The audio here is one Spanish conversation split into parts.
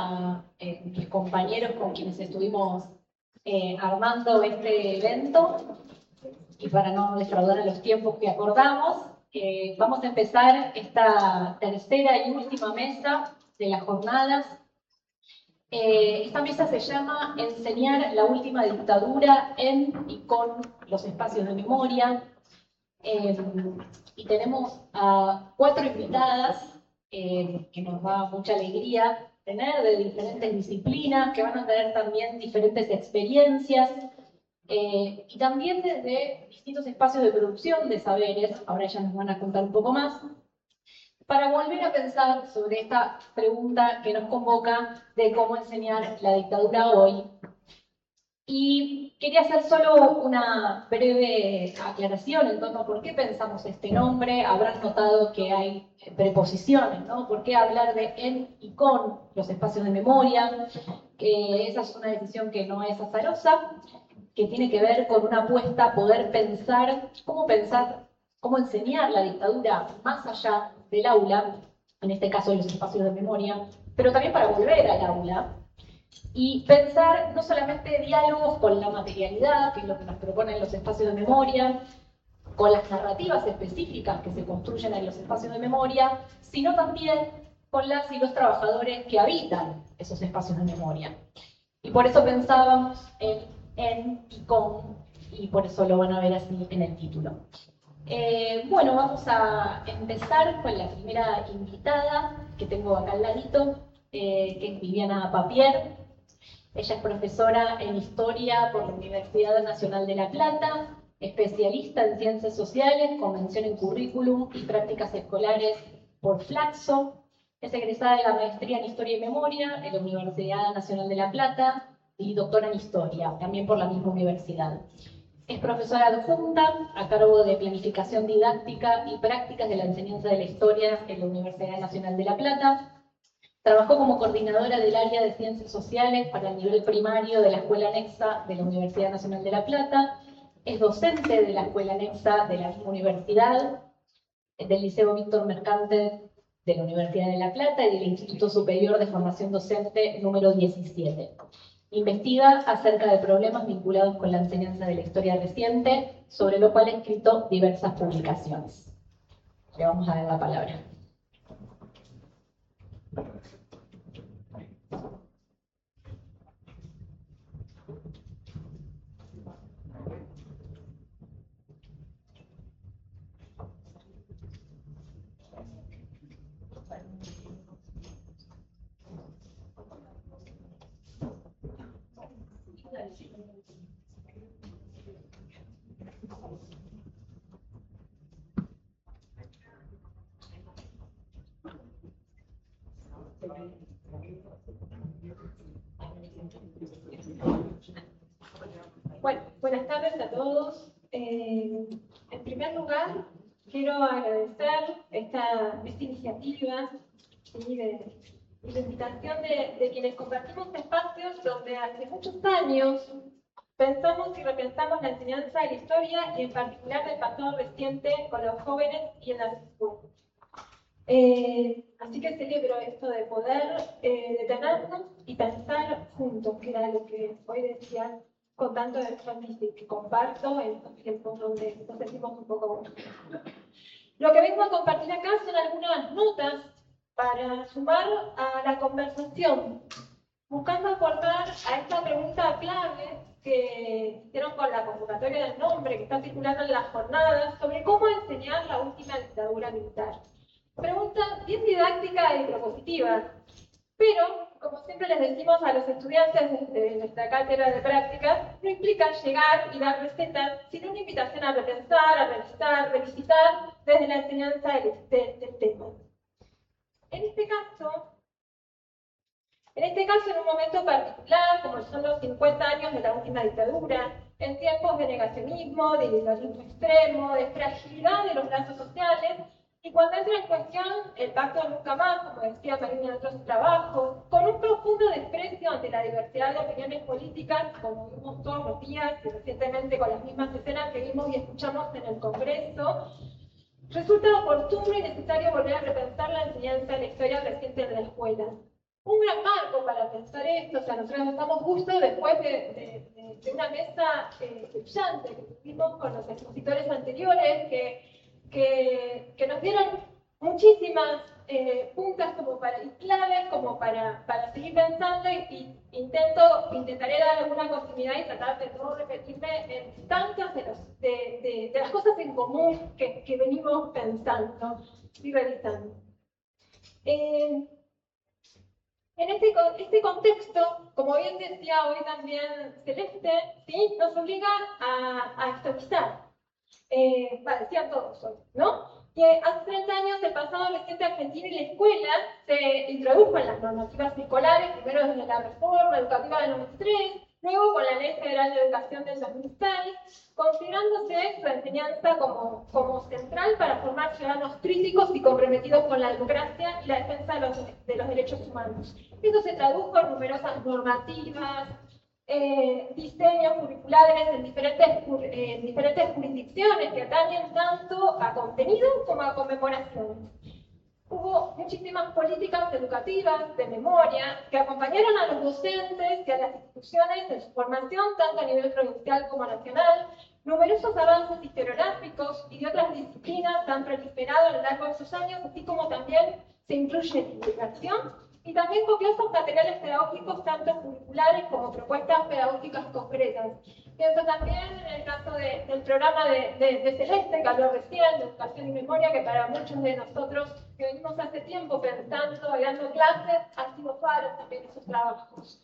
a mis compañeros con quienes estuvimos armando este evento, y para no defraudar a los tiempos que acordamos, vamos a empezar esta tercera y última mesa de las jornadas. Esta mesa se llama Enseñar la última dictadura en y con los espacios de memoria. Y tenemos a 4 invitadas que nos da mucha alegría tener, de diferentes disciplinas, que van a tener también diferentes experiencias, y también desde distintos espacios de producción de saberes. Ahora ellas nos van a contar un poco más, para volver a pensar sobre esta pregunta que nos convoca de cómo enseñar la dictadura hoy. Y quería hacer solo una breve aclaración en torno a por qué pensamos este nombre. Habrán notado que hay preposiciones, ¿no? ¿Por qué hablar de en y con los espacios de memoria? Que esa es una decisión que no es azarosa, que tiene que ver con una apuesta a poder pensar, cómo enseñar la dictadura más allá del aula, en este caso de los espacios de memoria, pero también para volver al aula. Y pensar no solamente diálogos con la materialidad, que es lo que nos proponen los espacios de memoria, con las narrativas específicas que se construyen en los espacios de memoria, sino también con las y los trabajadores que habitan esos espacios de memoria. Y por eso pensábamos en y con, y por eso lo van a ver así en el título. Bueno, vamos a empezar con la primera invitada que tengo acá al ladito, que es Viviana Papier. Ella es profesora en Historia por la Universidad Nacional de La Plata, especialista en Ciencias Sociales, con mención en Currículum y Prácticas Escolares por Flaxo. Es egresada de la Maestría en Historia y Memoria de la Universidad Nacional de La Plata y doctora en Historia, también por la misma universidad. Es profesora adjunta a cargo de Planificación Didáctica y Prácticas de la Enseñanza de la Historia en la Universidad Nacional de La Plata. Trabajó como coordinadora del área de Ciencias Sociales para el nivel primario de la Escuela Anexa de la Universidad Nacional de La Plata. Es docente de la Escuela Anexa de la misma universidad, del Liceo Víctor Mercante de la Universidad de La Plata y del Instituto Superior de Formación Docente número 17. Investiga acerca de problemas vinculados con la enseñanza de la historia reciente, sobre lo cual ha escrito diversas publicaciones. Le vamos a dar la palabra. Bueno, buenas tardes a todos. En primer lugar, quiero agradecer esta iniciativa y la invitación de quienes compartimos espacios donde hace muchos años pensamos y repensamos la enseñanza de la historia y en particular del pasado reciente con los jóvenes y en las escuelas. Así que celebro esto de poder detenernos y pensar juntos, que era lo que hoy decía con tanto énfasis que comparto en estos tiempos donde nos sentimos un poco buenos. Lo que vengo a compartir acá son algunas notas para sumar a la conversación, buscando aportar a esta pregunta clave que hicieron con la convocatoria del nombre que está circulando en las jornadas sobre cómo enseñar la última dictadura militar. Pregunta bien didáctica y propositiva, pero, como siempre les decimos a los estudiantes de nuestra cátedra de prácticas, no implica llegar y dar recetas, sino una invitación a repensar, a revisar, revisitar desde la enseñanza del tema. En este caso, en un momento particular, como son los 50 años de la última dictadura, en tiempos de negacionismo, de individualismo extremo, de fragilidad de los lazos sociales, y cuando entra en cuestión el pacto de nunca más, como decía Marina en otros trabajos, con un profundo desprecio ante la diversidad de opiniones políticas, como vimos todos los días y recientemente con las mismas escenas que vimos y escuchamos en el Congreso, resulta oportuno y necesario volver a repensar la enseñanza de la historia reciente de la escuela. un gran marco para pensar esto. O sea, nosotros estamos justo después de una mesa brillante que tuvimos con los expositores anteriores que nos dieron muchísimas puntas como para, y claves como para seguir pensando y intentaré dar alguna continuidad y tratar de no repetirme en tantas de las cosas en común que venimos pensando y realizando. En este contexto, como bien decía hoy también Celeste, ¿sí? Nos obliga a actualizar. Decían todos hoy, ¿no? Que hace 30 años el pasado reciente argentino y la escuela se introdujo en las normativas escolares, primero desde la reforma educativa del 93, luego con la Ley Federal de Educación del 2006, considerándose su enseñanza como central para formar ciudadanos críticos y comprometidos con la democracia y la defensa de los derechos humanos. Esto se tradujo en numerosas normativas, diseños curriculares en diferentes jurisdicciones que atañen tanto a contenido como a conmemoraciones. Hubo muchísimas políticas educativas de memoria que acompañaron a los docentes y a las instituciones en su formación, tanto a nivel provincial como nacional. Numerosos avances historiográficos y de otras disciplinas han proliferado a lo largo de esos años, así como también se incluye divulgación y también copiosos materiales pedagógicos, tanto curriculares como propuestas pedagógicas concretas. Pienso también en el caso del programa de Celeste, que habló recién, de Educación y Memoria, que para muchos de nosotros que venimos hace tiempo pensando y dando clases, ha sido faro también esos trabajos.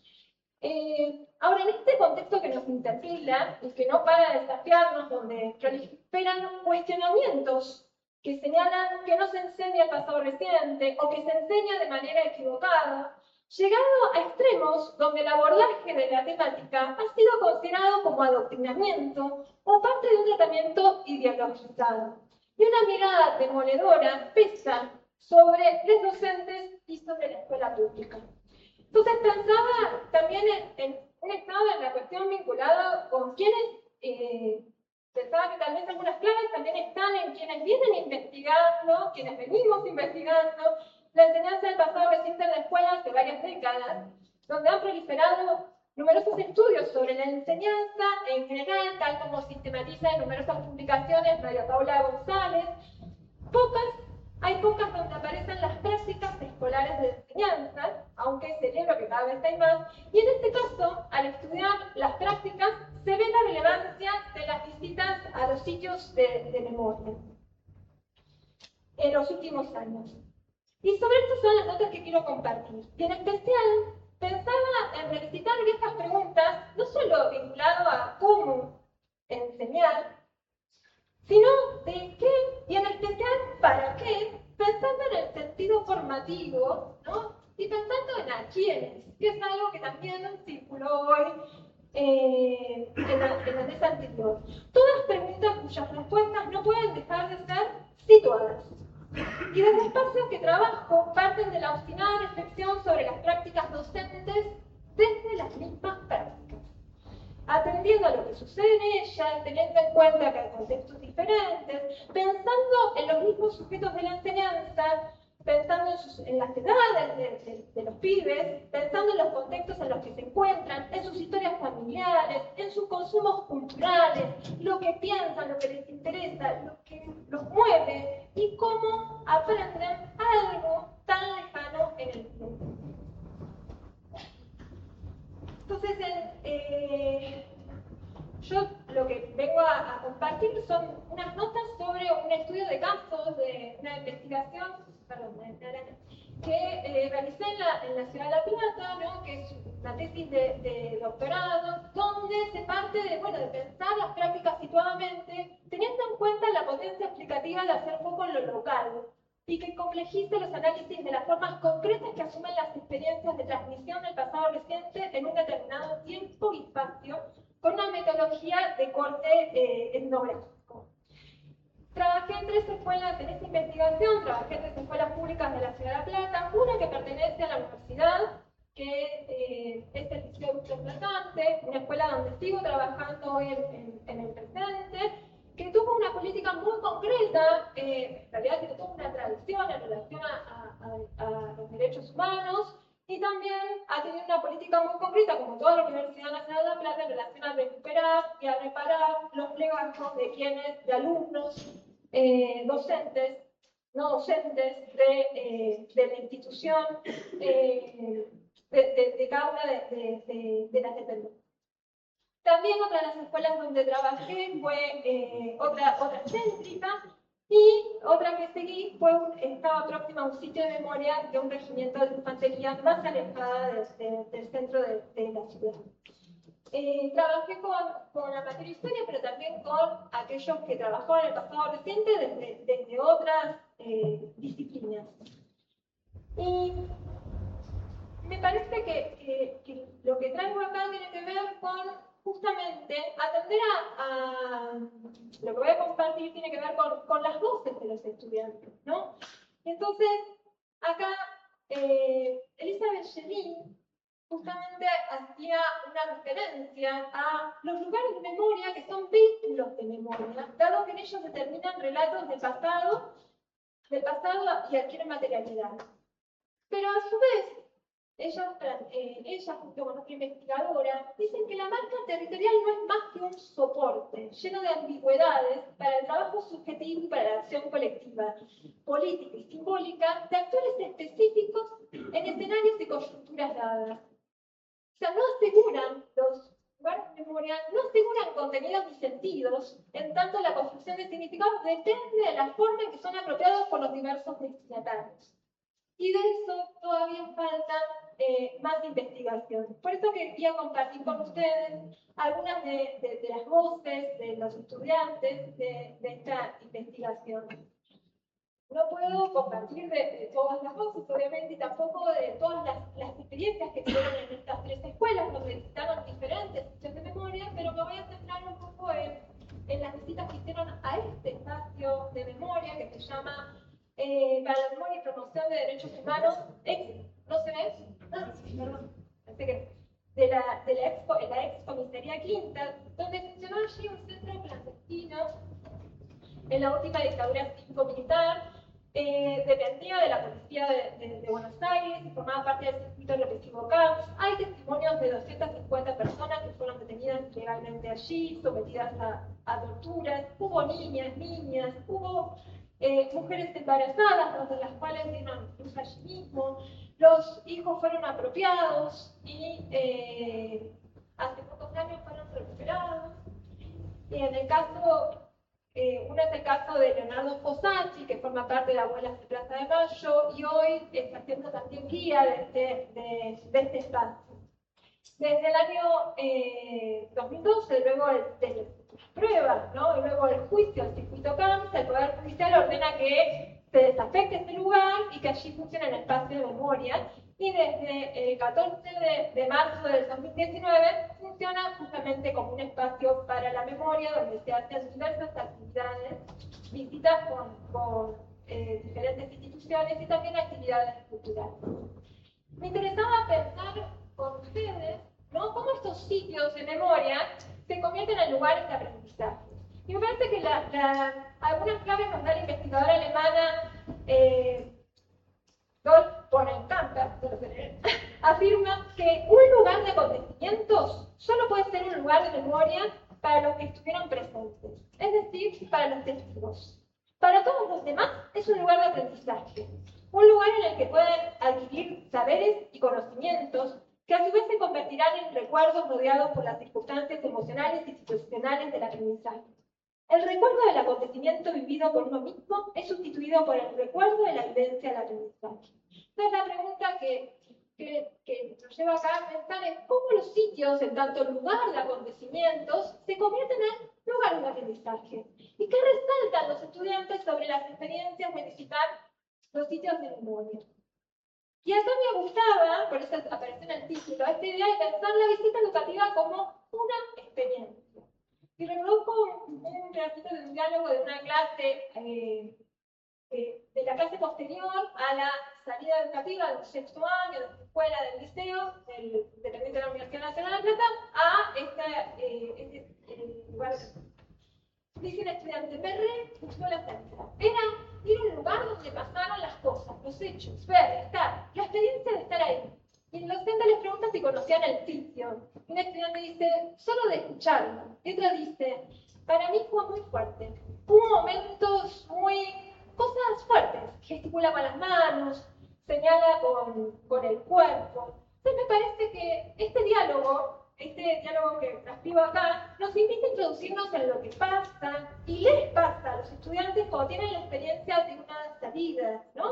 Ahora, en este contexto que nos interpela y que no para de desafiarnos, donde proliferan cuestionamientos que señalan que no se enseña el pasado reciente o que se enseña de manera equivocada, llegado a extremos donde el abordaje de la temática ha sido considerado como adoctrinamiento o parte de un tratamiento ideologizado. Y una mirada demoledora pesa sobre los docentes y sobre la escuela pública. Entonces pensaba también en un estado en la cuestión vinculada con quienes pensaba que tal vez algunas claves también están en quienes vienen investigando, quienes venimos investigando la enseñanza del pasado reciente en la escuela hace varias décadas, donde han proliferado numerosos estudios sobre la enseñanza en general, tal como sistematiza en numerosas publicaciones María Paula González. Hay pocas donde aparecen las prácticas escolares de enseñanza, aunque celebro que cada vez hay más, y en este caso, al estudiar las prácticas, se ve la relevancia de las visitas a los sitios de memoria en los últimos años. Y sobre esto son las notas que quiero compartir. Y en especial, pensaba en revisitar viejas preguntas, no solo vinculado a cómo enseñar, sino de qué, y en especial para qué, pensando en el sentido formativo, ¿no? Y pensando en a quiénes, que es algo que también circuló hoy en la mesa anterior. Todas preguntas cuyas respuestas no pueden dejar de ser situadas. Y desde espacios que trabajo parten de la obstinada reflexión sobre las prácticas docentes desde las mismas prácticas, atendiendo a lo que sucede en ellas, teniendo en cuenta que hay contextos diferentes, pensando en los mismos sujetos de la enseñanza, pensando en las edades de los pibes, pensando en los contextos en los que se encuentran, en sus historias familiares, en sus consumos culturales, lo que piensan, lo que les interesa, lo que los mueve y cómo aprenden algo tan lejano en el mundo. Entonces, yo lo que vengo a compartir son unas notas sobre un estudio de casos, de una investigación, que realicé en la Ciudad de La Plata, ¿no? Que es una tesis de doctorado, donde se parte de pensar las prácticas situadamente, teniendo en cuenta la potencia explicativa de hacer foco en lo local, y que complejice los análisis de las formas concretas que asumen las experiencias de transmisión del pasado reciente en un determinado tiempo y espacio, con una metodología de corte etnográfico. Trabajé en 3 escuelas en esta investigación, trabajé en 3 escuelas públicas de la Ciudad de La Plata, una que pertenece a la universidad, que es el Liceo Bustamante, una escuela donde sigo trabajando hoy en el presente, que tuvo una política muy concreta, en realidad que tuvo una tradición en relación a los derechos humanos, y también ha tenido una política muy concreta, como toda la Universidad Nacional de La Plata, en relación a recuperar y a reparar los legajos de alumnos, docentes, no docentes, de la institución, de cada una de las dependencias. También otra de las escuelas donde trabajé fue otra céntrica, y otra que seguí estaba próxima a un sitio de memoria de un regimiento de infantería más alejada del centro de la ciudad. Trabajé con la materia historia, pero también con aquellos que trabajaban en el pasado reciente desde otras disciplinas. Y me parece que lo que traigo acá tiene que ver con justamente atender a lo que voy a compartir tiene que ver con las voces de los estudiantes, ¿no? Y entonces, acá Elizabeth Shelley justamente hacía una referencia a los lugares de memoria que son vínculos de memoria, dado que en ellos determinan relatos del pasado y adquieren materialidad. Pero a su vez, ella junto con otra investigadora, dicen que la marca territorial no es más que un soporte lleno de ambigüedades para el trabajo subjetivo y para la acción colectiva, política y simbólica de actores específicos en escenarios y coyunturas dadas. O sea, no aseguran los lugares de memoria, no aseguran contenidos ni sentidos, en tanto la construcción de significados depende de la forma en que son apropiados por los diversos destinatarios. Y de eso todavía falta más investigación. Por eso quería compartir con ustedes algunas de las voces de los estudiantes de esta investigación. No puedo compartir de todas las voces, obviamente, y tampoco de todas las experiencias que tuvieron en estas tres escuelas, donde visitaron diferentes sitios de memoria, pero me voy a centrar un poco en las visitas que hicieron a este espacio de memoria que se llama para la memoria y promoción de derechos humanos, ¿no se ve? Ah, sí, perdón. Pensé que de la ex comisaría Quinta, donde funcionó allí un centro clandestino en la última dictadura cívico-militar, dependía de la policía de Buenos Aires, formaba parte del circuito represivo CAPS. Hay testimonios de 250 personas que fueron detenidas ilegalmente allí, sometidas a torturas. Hubo niñas, hubo mujeres embarazadas, dos de las cuales dieron luz allí mismo. Los hijos fueron apropiados y hace pocos años fueron recuperados. Y en el caso, uno es el caso de Leonardo Fossati, que forma parte de Abuelas de Plaza de Mayo, y hoy está haciendo también guía de este espacio. Desde el año 2012, luego de las pruebas, ¿no? Y luego del juicio al circuito CAMS, el Poder Judicial ordena que se desafecte este lugar y que allí funcione el espacio de memoria. Y desde el 14 de marzo del 2019 funciona justamente como un espacio para la memoria, donde se hacen diversas actividades, visitas con diferentes instituciones y también actividades culturales. Me interesaba pensar con ustedes, ¿no?, cómo estos sitios de memoria se convierten en lugares de aprendizaje. Y me parece que algunas claves nos da la investigadora alemana Dolf Bonenkamper, afirma que un lugar de acontecimientos solo puede ser un lugar de memoria para los que estuvieron presentes, es decir, para los testigos. Para todos los demás es un lugar de aprendizaje, un lugar en el que pueden adquirir saberes y conocimientos que a su vez se convertirán en recuerdos rodeados por las circunstancias emocionales y situacionales del aprendizaje. El recuerdo del acontecimiento vivido por uno mismo es sustituido por el recuerdo de la vivencia del aprendizaje. Entonces la pregunta que nos lleva acá a pensar es cómo los sitios, en tanto lugar de acontecimientos, se convierten en lugares de aprendizaje. ¿Y qué resaltan los estudiantes sobre las experiencias de visitar los sitios de memoria? Y acá me gustaba, por eso apareció en el título, esta idea de pensar la visita educativa como una experiencia. Y reproduzco un ratito de un diálogo de una clase, de la clase posterior a la salida educativa del sexto año, de la escuela, del liceo, dependiente de la Universidad Nacional de La Plata, a este lugar. Dice el estudiante, me re gustó la salida. Era ir a un lugar donde pasaron las cosas, los hechos, ver, estar, la experiencia de estar ahí. Y el docente les pregunta si conocían el sitio. Un estudiante dice, solo de escucharlo. Y otro dice, para mí fue muy fuerte. Hubo momentos cosas fuertes. Gesticula con las manos, señala con el cuerpo. Entonces me parece que este diálogo que transcribo acá, nos invita a introducirnos en lo que pasa y les pasa a los estudiantes cuando tienen la experiencia de una salida, ¿no?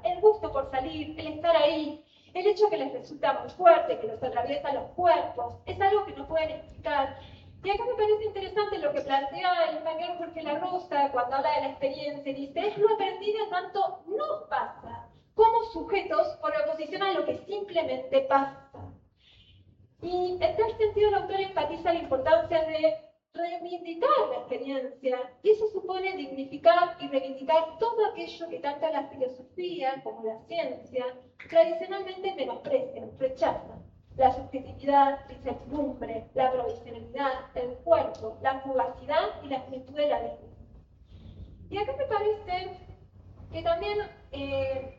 El gusto por salir, el estar ahí, el hecho que les resulta muy fuerte, que los atraviesa los cuerpos, es algo que no pueden explicar. Y acá me parece interesante lo que plantea el español Jorge La Rosa cuando habla de la experiencia, dice, es lo aprendido en tanto nos pasa, como sujetos por oposición a lo que simplemente pasa. Y en tal sentido el autor enfatiza la importancia de reivindicar la experiencia, y eso supone dignificar y reivindicar todo aquello que tanto la filosofía como la ciencia tradicionalmente menosprecian, rechazan. La subjetividad, la incertidumbre, la provisionalidad, el cuerpo, la fugacidad y la plenitud de la vida. Y acá me parece que también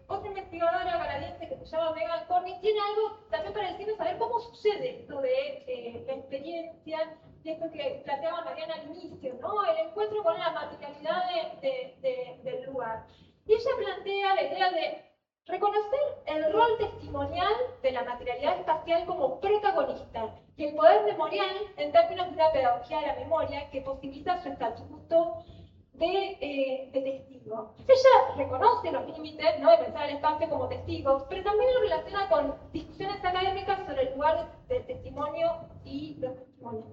otra investigadora canadiense que se llama Megan Corning tiene algo también para decirnos saber cómo sucede esto de la experiencia y esto que planteaba Mariana al inicio, ¿no? El encuentro con la materialidad del lugar. Y ella plantea la idea de reconocer el rol testimonial de la materialidad espacial como protagonista y el poder memorial en términos de una pedagogía de la memoria que posibilita su estatuto de testigo. Ella reconoce los límites, ¿no?, de pensar el espacio como testigo, pero también lo relaciona con discusiones académicas sobre el lugar del testimonio y los testimonios.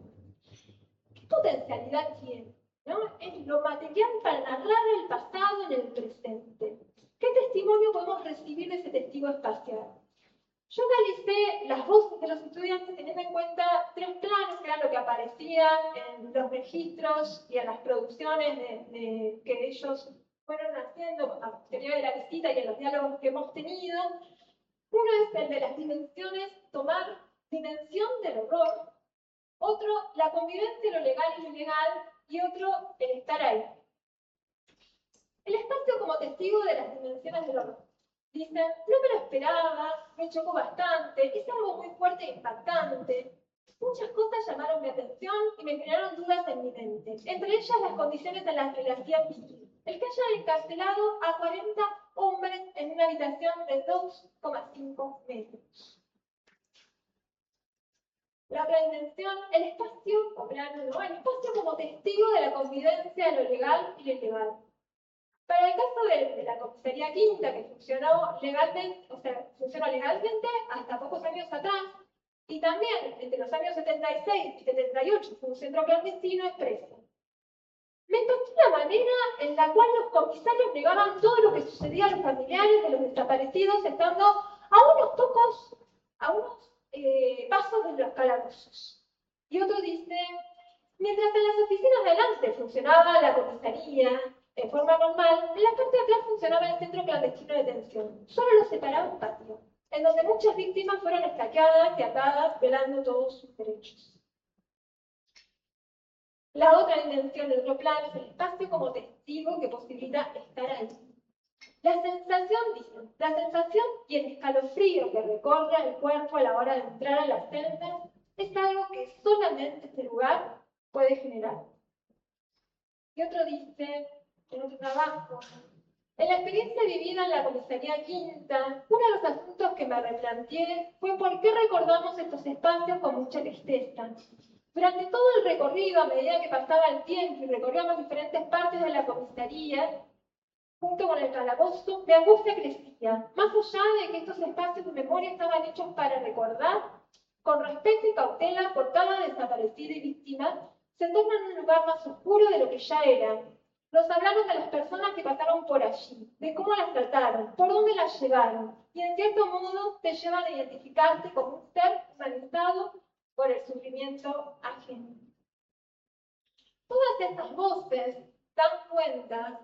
¿Qué potencialidad tiene? ¿No? Es lo material para narrar el pasado en el presente. ¿Qué testimonio podemos recibir de ese testigo espacial? Yo analicé las voces de los estudiantes teniendo en cuenta tres planos, que eran lo que aparecía en los registros y en las producciones que ellos fueron haciendo a posteriori de la visita y en los diálogos que hemos tenido. Uno es el de las dimensiones, tomar dimensión del horror. Otro, la convivencia, lo legal y lo ilegal. Y otro, el estar ahí. El espacio como testigo de las dimensiones del horror. Dicen, no me lo esperaba, me chocó bastante, es algo muy fuerte e impactante. Muchas cosas llamaron mi atención y me generaron dudas en mi mente, entre ellas las condiciones en las que le hacían vivir. El que hayan encarcelado a 40 hombres en una habitación de 2,5 metros. La otra dimensión, el espacio, ¿no? El espacio como testigo de la convivencia de lo legal y lo ilegal. Para el caso de la comisaría quinta, que funcionó legalmente, hasta pocos años atrás, y también entre los años 76 y 78 fue un centro clandestino expreso. Me impactó la manera en la cual los comisarios negaban todo lo que sucedía a los familiares de los desaparecidos, estando a unos pasos de los calabozos. Y otro dice, mientras en las oficinas de delante funcionaba la comisaría, de forma normal, en la parte de atrás funcionaba el centro clandestino de detención. Solo los separaba un patio, en donde muchas víctimas fueron escaqueadas y atadas, velando todos sus derechos. La otra dimensión, el otro plano, es el espacio como testigo que posibilita estar ahí. La sensación y el escalofrío que recorre el cuerpo a la hora de entrar a las celdas es algo que solamente este lugar puede generar. Y otro dice, en otro trabajo, en la experiencia vivida en la comisaría quinta, uno de los asuntos que me replanteé fue por qué recordamos estos espacios con mucha tristeza. Durante todo el recorrido, a medida que pasaba el tiempo y recorríamos diferentes partes de la comisaría, junto con el calabozo, mi angustia crecía, más allá de que estos espacios de memoria estaban hechos para recordar, con respeto y cautela por cada desaparecida y víctima, se tornan un lugar más oscuro de lo que ya era. Nos hablaron de las personas que pasaron por allí, de cómo las trataron, por dónde las llevaron, y en cierto modo te llevan a identificarte como un ser humanizado por el sufrimiento ajeno. Todas estas voces dan cuenta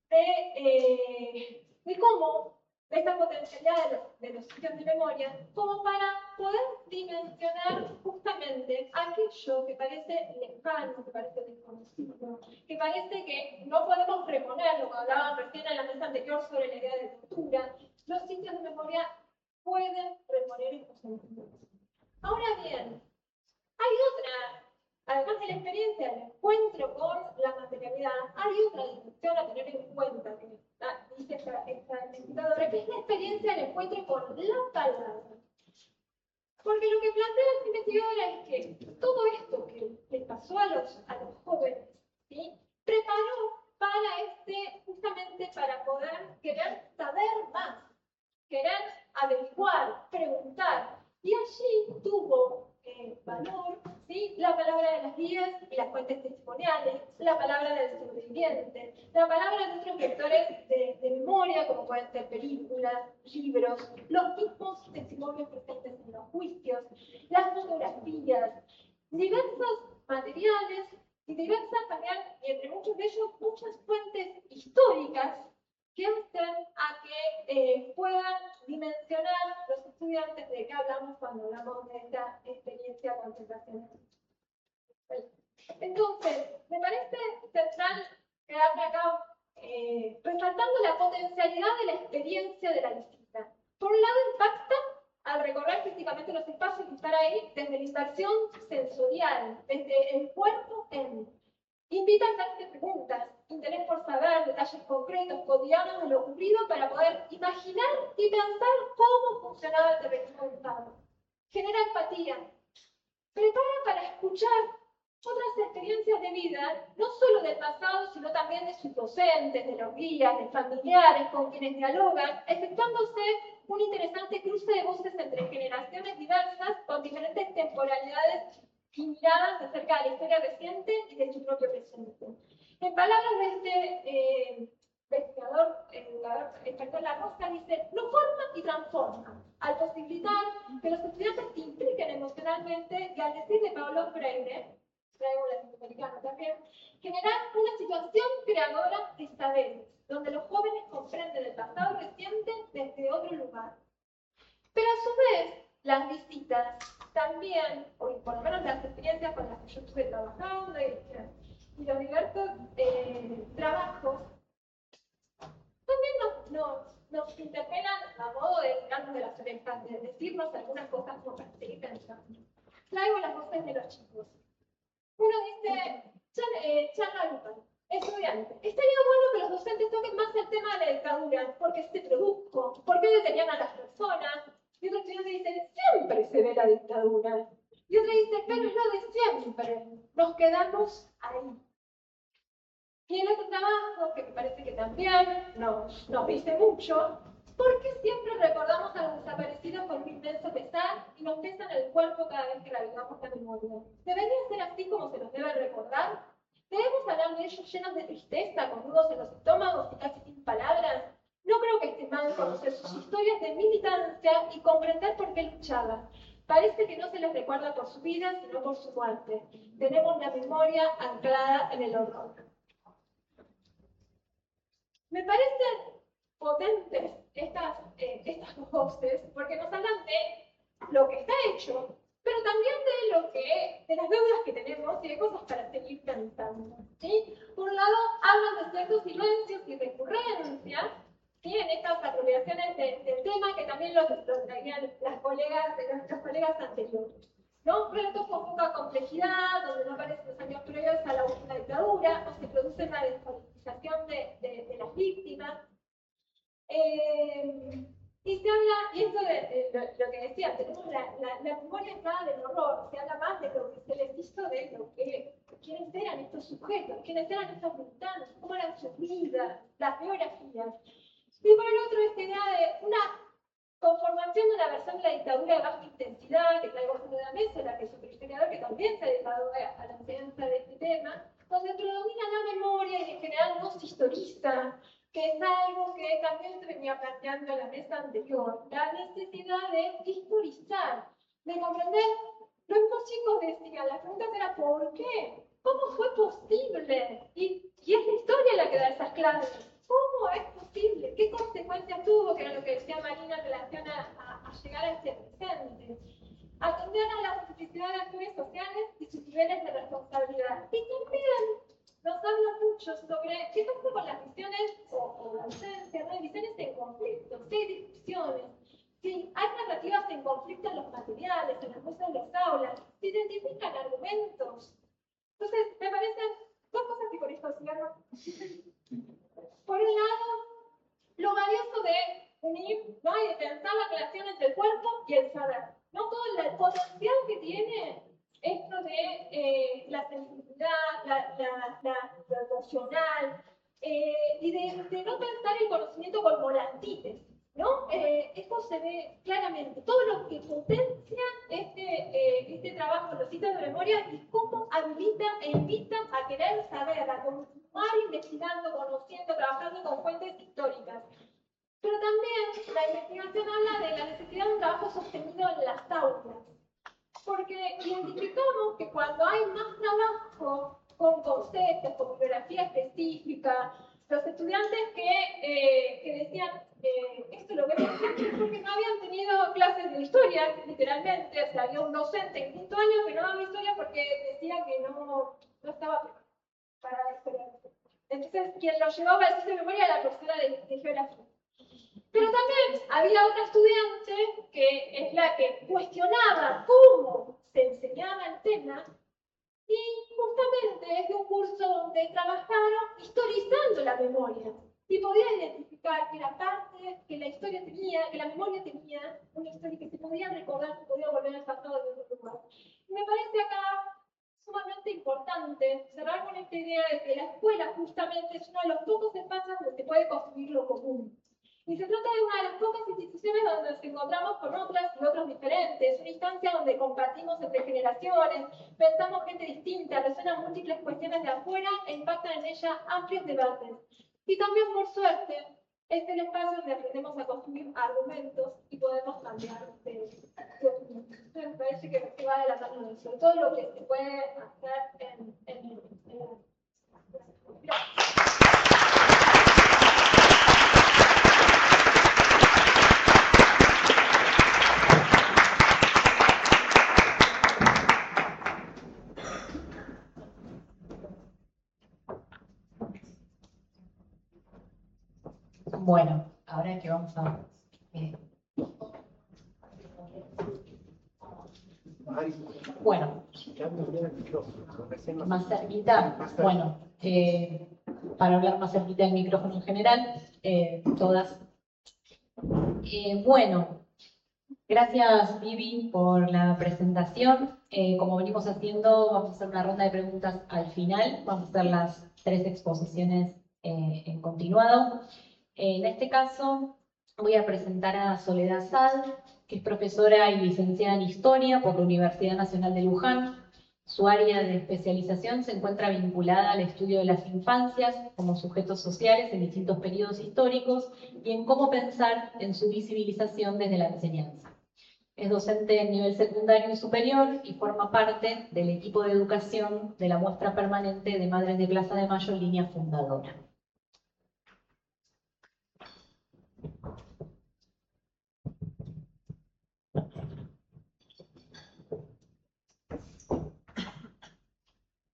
de cómo, de esta potencialidad de los sitios de memoria, como para poder dimensionar justamente aquello que parece lejano, que parece desconocido, que parece que no podemos reponerlo, como hablaban recién en la mesa anterior sobre la idea de cultura. Los sitios de memoria pueden reponer estos sentimientos. Ahora bien, hay otra, además de la experiencia del encuentro con la materialidad, hay otra dimensión a tener en cuenta, que dice esta investigadora, que es la experiencia del encuentro con la palabra. Porque lo que plantea esta investigadora es que todo esto que le pasó a los jóvenes, ¿sí?, preparó para justamente para poder querer saber más, querer averiguar, preguntar. Y allí tuvo valor, ¿sí?, la palabra de las guías y las fuentes testimoniales, la palabra del sobreviviente, la palabra de otros vectores de memoria, como pueden ser películas, libros, los mismos testimonios presentes en los juicios, las fotografías, diversos materiales y diversas también, y entre muchos de ellos, muchas fuentes históricas que hacen a que puedan dimensionar los estudiantes de qué hablamos cuando hablamos de esta experiencia contemplacional. Entonces, me parece central quedarme acá resaltando la potencialidad de la experiencia de la visita. Por un lado, impacta al recorrer físicamente los espacios y estar ahí desde la inmersión sensorial, desde el cuerpo en. Invita a hacerse preguntas, interés por saber, detalles concretos, cotidianos de lo ocurrido para poder imaginar y pensar cómo funcionaba el terrorismo del Estado. Genera empatía. Prepara para escuchar otras experiencias de vida, no solo del pasado, sino también de sus docentes, de los guías, de familiares con quienes dialogan, efectuándose un interesante cruce de voces entre generaciones diversas con diferentes temporalidades y miradas acerca de la historia reciente y de su propio presente. En palabras de este investigador, educador español La Rosa, dice: no forma y transforma, al posibilitar que los estudiantes se impliquen emocionalmente, y al decir de Pablo Freire, traigo la latinoamericana también, generar una situación creadora de saberes, donde los jóvenes comprenden el pasado reciente desde otro lugar. Pero a su vez, las visitas también, o por lo menos las experiencias con las que yo estuve trabajando y los diversos trabajos, también nos interpelan a modo de tirarnos de las orejas, de decirnos algunas cosas como para seguir pensando. Traigo las voces de los chicos. Uno dice, charla grupal, estudiante. Estaría bueno que los docentes toquen más el tema de la dictadura, porque se produjo, por qué detenían a las personas. Y otro estudiante dice, siempre se ve la dictadura. Y otro dice, pero es lo de siempre, nos quedamos ahí. Y en otro trabajo, que me parece que también nos dice mucho, ¿por qué siempre recordamos a los desaparecidos con un inmenso pesar y nos pesa en el cuerpo cada vez que revivamos la memoria? ¿Debería ser así como se los debe recordar? ¿Debemos hablar de ellos llenos de tristeza, con nudos en los estómagos y casi sin palabras? No creo que esté mal conocer sus historias de militancia y comprender por qué luchaban. Parece que no se les recuerda por su vida, sino por su muerte. Tenemos la memoria anclada en el horror. Me parecen potentes estas voces, porque nos hablan de lo que está hecho, pero también de las deudas que tenemos y de cosas para seguir pensando, ¿sí? Por un lado, hablan de ciertos silencios y recurrencias, ¿sí?, en estas apropiaciones del tema que también los traían los colegas anteriores, ¿no? Relatos con poca complejidad, donde no aparecen los años previos a la última dictadura, o se produce una despolitización de las víctimas. Y se habla, y esto de lo que decía, tenemos la memoria clara del horror, se habla más de lo que se les hizo, de lo que, quiénes eran estos sujetos, quiénes eran estos militantes, cómo eran sus vidas, las biografías. Y por el otro, esta idea de una conformación de una versión de la dictadura de baja intensidad, que traigo sobre la mesa, la que es otro historiador que también se ha dedicado a la enseñanza de este tema, donde predomina la memoria y en general no se historiza, que es algo que también se venía planteando en la mesa anterior, la necesidad de historizar, de comprender. Los mismos chicos decían, la pregunta era ¿por qué? ¿Cómo fue posible? Y es la historia la que da esas claves. ¿Cómo es posible? ¿Qué consecuencias tuvo? Que era lo que decía Marina en relación a llegar a este presente. Atender a la multiplicidad de actores sociales y sus niveles de responsabilidad. Y también nos habla mucho sobre qué pasa con las visiones o la ausencia, ¿no?, de visiones en conflicto, de discusiones. si hay narrativas en conflicto en los materiales, en las cosas de las aulas, se identifican argumentos. Entonces, me parecen dos cosas que por esto cierro. Por un lado, lo valioso de unir, ¿no? Y de pensar la relación entre el cuerpo y el saber. ¿No? Todo el potencial que tiene esto de la sensibilidad, lo emocional, y de no pensar el conocimiento como la antítesis, ¿no? Esto se ve claramente. Todo lo que potencia este trabajo en los sitios de memoria es cómo habilita e invita a querer saber, a continuar investigando, conociendo, trabajando con fuentes históricas. Pero también la investigación habla de la necesidad de un trabajo sostenido en las aulas. Porque identificamos que cuando hay más trabajo con conceptos, con bibliografía específica, los estudiantes que decían, esto lo vemos porque no habían tenido clases de historia, literalmente, o sea, había un docente en quinto año que no daba historia porque decía que no estaba preparado para la historia. Entonces, quien lo llevaba al sitio de memoria era la profesora de geografía. Pero también había otra estudiante que es la que cuestionaba cómo se enseñaba el tema y justamente es de un curso donde trabajaron historizando la memoria y podía identificar que la parte que la historia tenía, que la memoria tenía una historia que se podía recordar, se podía volver al pasado de otro lugar. Y me parece acá sumamente importante cerrar con esta idea de que la escuela justamente es uno de los pocos espacios donde se puede construir lo común. Y se trata de una de las pocas instituciones donde nos encontramos con otras y otros diferentes, una instancia donde compartimos entre generaciones, pensamos gente distinta, resuenan múltiples cuestiones de afuera e impactan en ella amplios debates. Y también, por suerte, es el espacio donde aprendemos a construir argumentos y podemos cambiar de opinión. Entonces, me parece que va de la mano de eso, todo lo que se puede hacer en Bueno, ahora que vamos a... Bueno, más cerquita, bueno, para hablar más cerquita del micrófono en general, todas. Bueno, gracias Vivi por la presentación. Como venimos haciendo, vamos a hacer una ronda de preguntas al final, vamos a hacer las 3 exposiciones en continuado. En este caso voy a presentar a Soledad Sal, que es profesora y licenciada en Historia por la Universidad Nacional de Luján. Su área de especialización se encuentra vinculada al estudio de las infancias como sujetos sociales en distintos periodos históricos y en cómo pensar en su visibilización desde la enseñanza. Es docente en nivel secundario y superior y forma parte del equipo de educación de la muestra permanente de Madres de Plaza de Mayo, línea fundadora.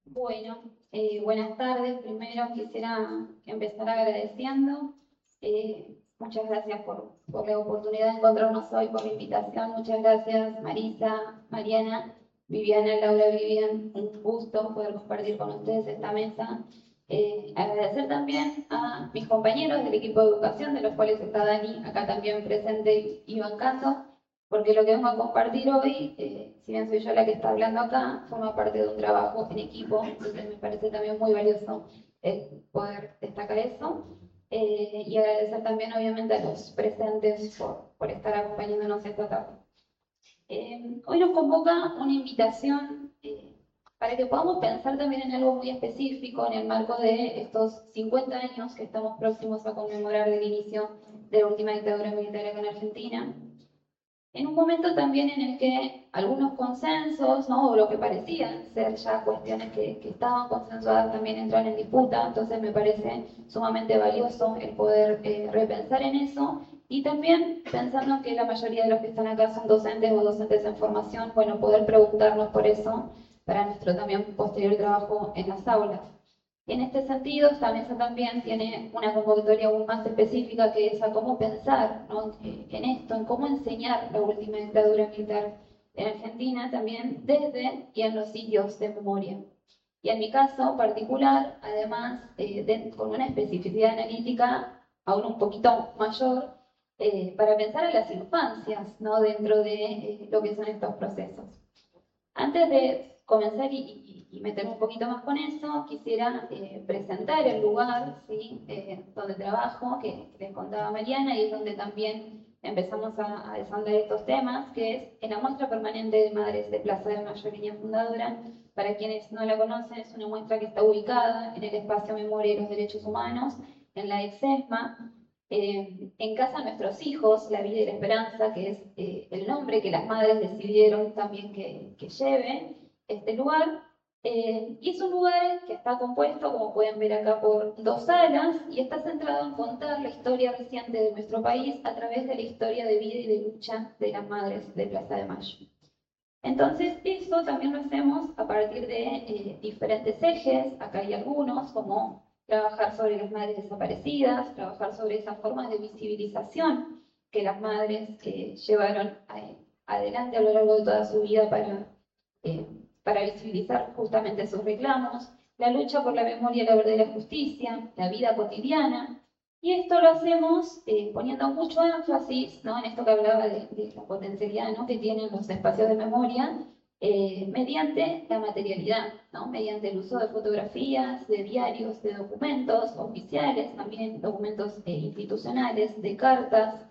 Bueno, buenas tardes. Primero quisiera empezar agradeciendo. Muchas gracias por la oportunidad de encontrarnos hoy, por la invitación. Muchas gracias Marisa, Mariana, Viviana, Laura, Vivian. Un gusto poder compartir con ustedes esta mesa. Agradecer también a mis compañeros del equipo de educación, de los cuales está Dani acá también presente y bancando, porque lo que vengo a compartir hoy, si bien soy yo la que está hablando acá, forma parte de un trabajo en equipo, entonces me parece también muy valioso poder destacar eso. Y agradecer también obviamente a los presentes por estar acompañándonos esta tarde. Hoy nos convoca una invitación para que podamos pensar también en algo muy específico en el marco de estos 50 años que estamos próximos a conmemorar del inicio de la última dictadura militar acá en Argentina. En un momento también en el que algunos consensos, ¿no? O lo que parecían ser ya cuestiones que estaban consensuadas también entran en disputa, entonces me parece sumamente valioso el poder repensar en eso y también pensando que la mayoría de los que están acá son docentes o docentes en formación, bueno, poder preguntarnos por eso para nuestro también posterior trabajo en las aulas. Y en este sentido, esta mesa también tiene una convocatoria aún más específica que es a cómo pensar, ¿no?, en esto, en cómo enseñar la última dictadura militar en Argentina, también desde y en los sitios de memoria. Y en mi caso particular, además, con una especificidad analítica aún un poquito mayor, para pensar en las infancias, ¿no?, dentro de lo que son estos procesos. Antes de comenzar y meterme un poquito más con eso, quisiera presentar el lugar, ¿sí?, donde trabajo, que les contaba Mariana, y es donde también empezamos a desandar estos temas, que es en la muestra permanente de Madres de Plaza de Mayo, línea fundadora. Para quienes no la conocen, es una muestra que está ubicada en el espacio Memoria y los Derechos Humanos, en la ex-ESMA, en Casa de Nuestros Hijos, La Vida y la Esperanza, que es el nombre que las madres decidieron también que lleve este lugar. Y es un lugar que está compuesto, como pueden ver acá, por 2 salas y está centrado en contar la historia reciente de nuestro país a través de la historia de vida y de lucha de las madres de Plaza de Mayo. Entonces, eso también lo hacemos a partir de diferentes ejes. Acá hay algunos, como trabajar sobre las madres desaparecidas, trabajar sobre esas formas de visibilización que las madres llevaron adelante a lo largo de toda su vida para visibilizar justamente sus reclamos, la lucha por la memoria, la verdad y la justicia, la vida cotidiana. Y esto lo hacemos poniendo mucho énfasis, ¿no?, en esto que hablaba de la potencialidad, ¿no?, que tienen los espacios de memoria, mediante la materialidad, ¿no?, mediante el uso de fotografías, de diarios, de documentos oficiales, también documentos institucionales, de cartas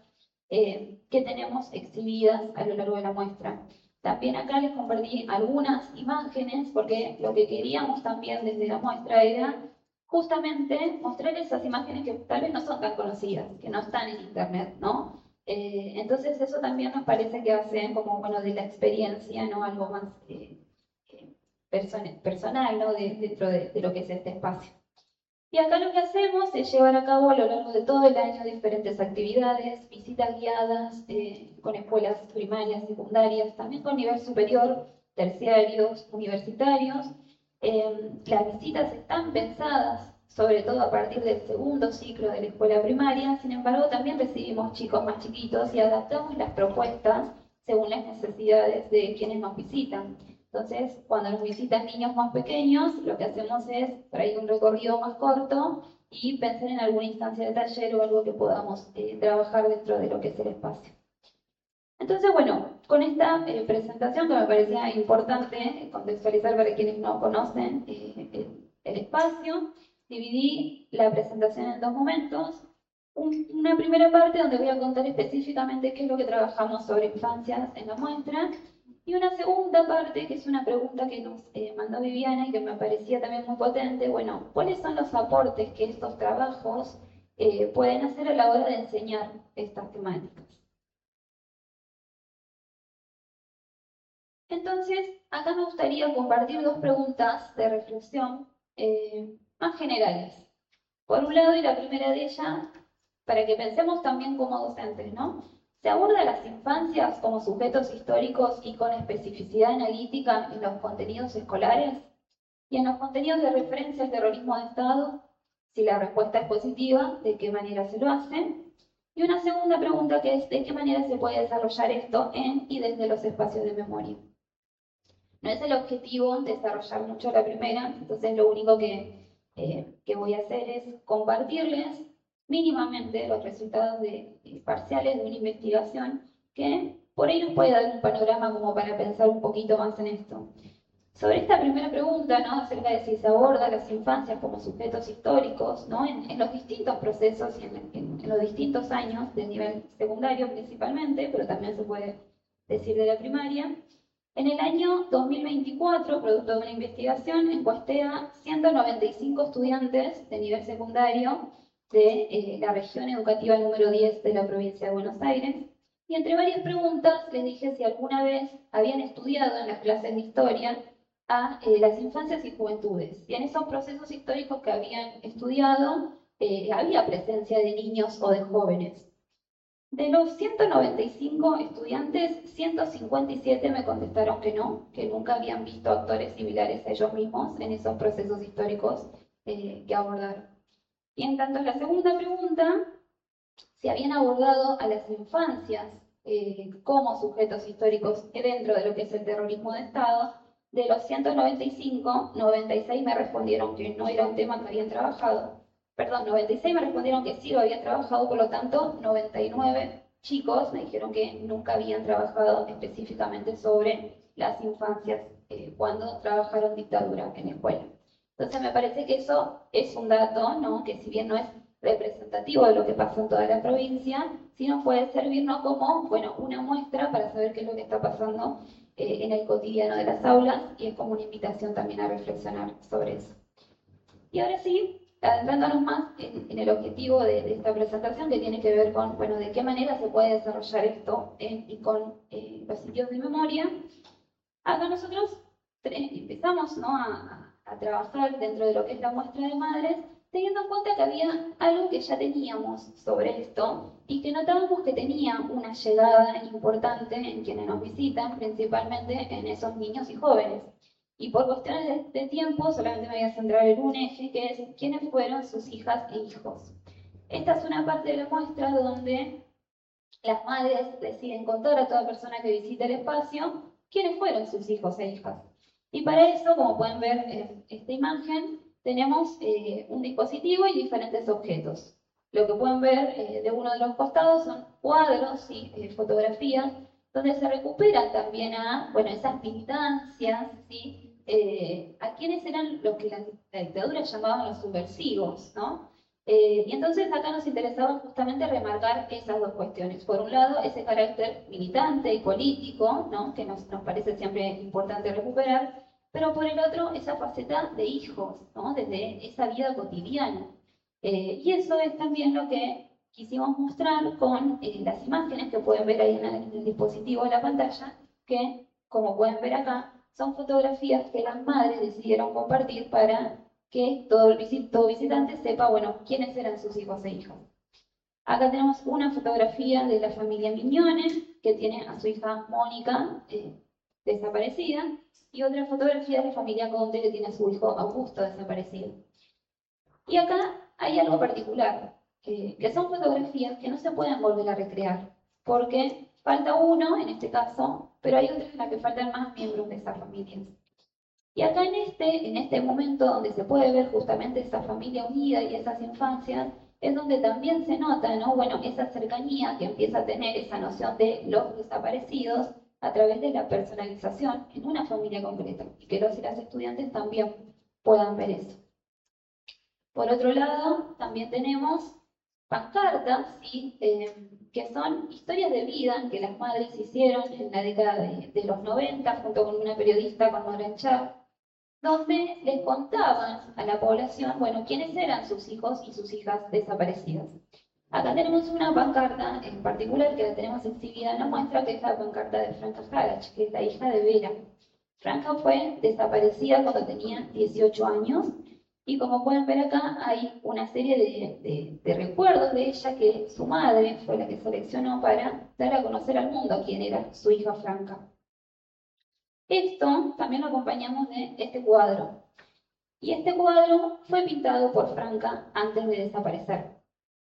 que tenemos exhibidas a lo largo de la muestra. También acá les compartí algunas imágenes, porque lo que queríamos también desde la muestra era justamente mostrar esas imágenes que tal vez no son tan conocidas, que no están en internet, ¿no? Entonces eso también nos parece que hace como, bueno, de la experiencia, ¿no?, algo más personal, ¿no?, dentro de lo que es este espacio. Y acá lo que hacemos es llevar a cabo a lo largo de todo el año diferentes actividades, visitas guiadas con escuelas primarias, secundarias, también con nivel superior, terciarios, universitarios. Las visitas están pensadas sobre todo a partir del segundo ciclo de la escuela primaria. Sin embargo, también recibimos chicos más chiquitos y adaptamos las propuestas según las necesidades de quienes nos visitan. Entonces, cuando nos visitan niños más pequeños, lo que hacemos es traer un recorrido más corto y pensar en alguna instancia de taller o algo que podamos trabajar dentro de lo que es el espacio. Entonces, bueno, con esta presentación que me parecía importante contextualizar para quienes no conocen el espacio, dividí la presentación en 2 momentos. Una primera parte donde voy a contar específicamente qué es lo que trabajamos sobre infancias en la muestra, y una segunda parte que es una pregunta que nos mandó Viviana y que me parecía también muy potente. Bueno, ¿cuáles son los aportes que estos trabajos pueden hacer a la hora de enseñar estas temáticas? Entonces, acá me gustaría compartir 2 preguntas de reflexión más generales. Por un lado, y la primera de ellas, para que pensemos también como docentes, ¿no? ¿Se aborda las infancias como sujetos históricos y con especificidad analítica en los contenidos escolares? ¿Y en los contenidos de referencia al terrorismo de Estado? Si la respuesta es positiva, ¿de qué manera se lo hace? Y una segunda pregunta que es, ¿de qué manera se puede desarrollar esto en y desde los espacios de memoria? No es el objetivo desarrollar mucho la primera, entonces lo único que voy a hacer es compartirles mínimamente los resultados parciales de una investigación que por ahí nos puede dar un panorama como para pensar un poquito más en esto. Sobre esta primera pregunta, ¿no?, acerca de si se aborda las infancias como sujetos históricos, ¿no?, en los distintos procesos y en los distintos años, del nivel secundario principalmente, pero también se puede decir de la primaria. En el año 2024, producto de una investigación, encuesté a 195 estudiantes de nivel secundario de la región educativa número 10 de la provincia de Buenos Aires, y entre varias preguntas les dije si alguna vez habían estudiado en las clases de historia a las infancias y juventudes. Y en esos procesos históricos que habían estudiado, había presencia de niños o de jóvenes. De los 195 estudiantes, 157 me contestaron que no, que nunca habían visto actores similares a ellos mismos en esos procesos históricos que abordar. Y en tanto a la segunda pregunta, si habían abordado a las infancias como sujetos históricos dentro de lo que es el terrorismo de Estado, de los 195, 96 me respondieron que no era un tema que habían trabajado. Perdón, 96 me respondieron que sí lo habían trabajado, por lo tanto, 99 chicos me dijeron que nunca habían trabajado específicamente sobre las infancias cuando trabajaron dictadura en escuela. Entonces me parece que eso es un dato, ¿no? Que si bien no es representativo de lo que pasa en toda la provincia, sino puede servirnos como, bueno, una muestra para saber qué es lo que está pasando en el cotidiano de las aulas, y es como una invitación también a reflexionar sobre eso. Y ahora sí, adentrándonos más en el objetivo de esta presentación, que tiene que ver con, bueno, de qué manera se puede desarrollar esto y con los sitios de memoria. Acá nosotros empezamos, ¿no?, a trabajar dentro de lo que es la muestra de madres, teniendo en cuenta que había algo que ya teníamos sobre esto y que notábamos que tenía una llegada importante en quienes nos visitan, principalmente en esos niños y jóvenes. Y por cuestiones de tiempo solamente me voy a centrar en un eje, que es quiénes fueron sus hijas e hijos. Esta es una parte de la muestra donde las madres deciden contar a toda persona que visite el espacio quiénes fueron sus hijos e hijas. Y para eso, como pueden ver en esta imagen, tenemos un dispositivo y diferentes objetos. Lo que pueden ver de uno de los costados son cuadros y fotografías, donde se recuperan también a, bueno, esas militancias, ¿sí? A quienes eran los que la dictadura llamaban los subversivos, ¿no? Y entonces acá nos interesaba justamente remarcar esas dos cuestiones. Por un lado, ese carácter militante y político, ¿no?, que nos parece siempre importante recuperar, pero por el otro, esa faceta de hijos, ¿no?, desde esa vida cotidiana. Y eso es también lo que quisimos mostrar con las imágenes que pueden ver ahí en el dispositivo de la pantalla, que, como pueden ver acá, son fotografías que las madres decidieron compartir para que todo visitante sepa, bueno, quiénes eran sus hijos e hijas. Acá tenemos una fotografía de la familia Miñones, que tiene a su hija Mónica desaparecida, y otra fotografía de la familia Conte, que tiene a su hijo Augusto desaparecido. Y acá hay algo particular, que son fotografías que no se pueden volver a recrear, porque falta uno, en este caso, pero hay otras en las que faltan más miembros de esas familias. Y acá en este momento donde se puede ver justamente esa familia unida y esas infancias, es donde también se nota, ¿no?, bueno, esa cercanía que empieza a tener esa noción de los desaparecidos a través de la personalización en una familia concreta, y que los y las estudiantes también puedan ver eso. Por otro lado, también tenemos pancartas, ¿sí?, que son historias de vida que las madres hicieron en la década de los 90, junto con una periodista, con Maureen Char, donde les contaban a la población, bueno, quiénes eran sus hijos y sus hijas desaparecidas. Acá tenemos una pancarta en particular que la tenemos exhibida en la muestra, que es la pancarta de Franca Harach, que es la hija de Vera. Franca fue desaparecida cuando tenía 18 años, y como pueden ver acá hay una serie de recuerdos de ella que su madre fue la que seleccionó para dar a conocer al mundo quién era su hija Franca. Esto también lo acompañamos de este cuadro. Y este cuadro fue pintado por Franca antes de desaparecer.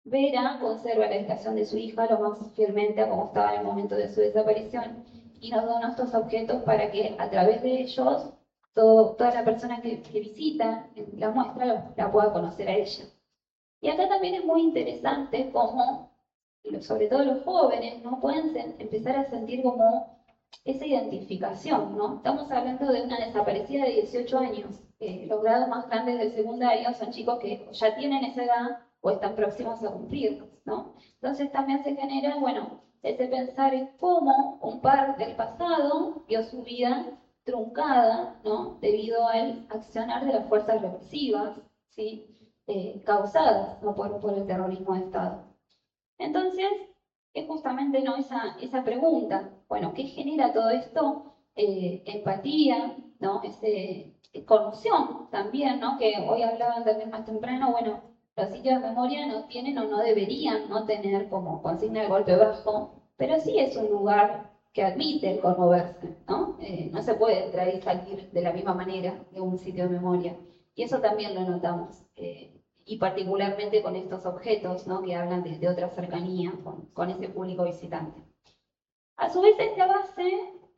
Vera conserva la dedicación de su hija lo más fielmente a como estaba en el momento de su desaparición, y nos dona estos objetos para que a través de ellos toda la persona que visita la muestra la pueda conocer a ella. Y acá también es muy interesante cómo, sobre todo los jóvenes, ¿no?, pueden empezar a sentir como esa identificación, ¿no? Estamos hablando de una desaparecida de 18 años. Los grados más grandes del secundario son chicos que ya tienen esa edad o están próximos a cumplir, ¿no? Entonces también se genera, bueno, ese pensar en cómo un par del pasado vio su vida truncada, ¿no?, debido al accionar de las fuerzas represivas, ¿sí?, causadas, ¿no?, por el terrorismo de Estado. Entonces, es justamente, ¿no?, esa pregunta, bueno, ¿qué genera todo esto? Empatía, ¿no?, conmoción también, ¿no?, que hoy hablaban también más temprano, bueno, los sitios de memoria no tienen o no deberían no tener como consigna el golpe bajo, pero sí es un lugar que admite el conmoverse, ¿no? No se puede entrar y salir de la misma manera de un sitio de memoria. Y eso también lo notamos, y particularmente con estos objetos, ¿no? Que hablan de otra cercanía con ese público visitante. A su vez, esta base,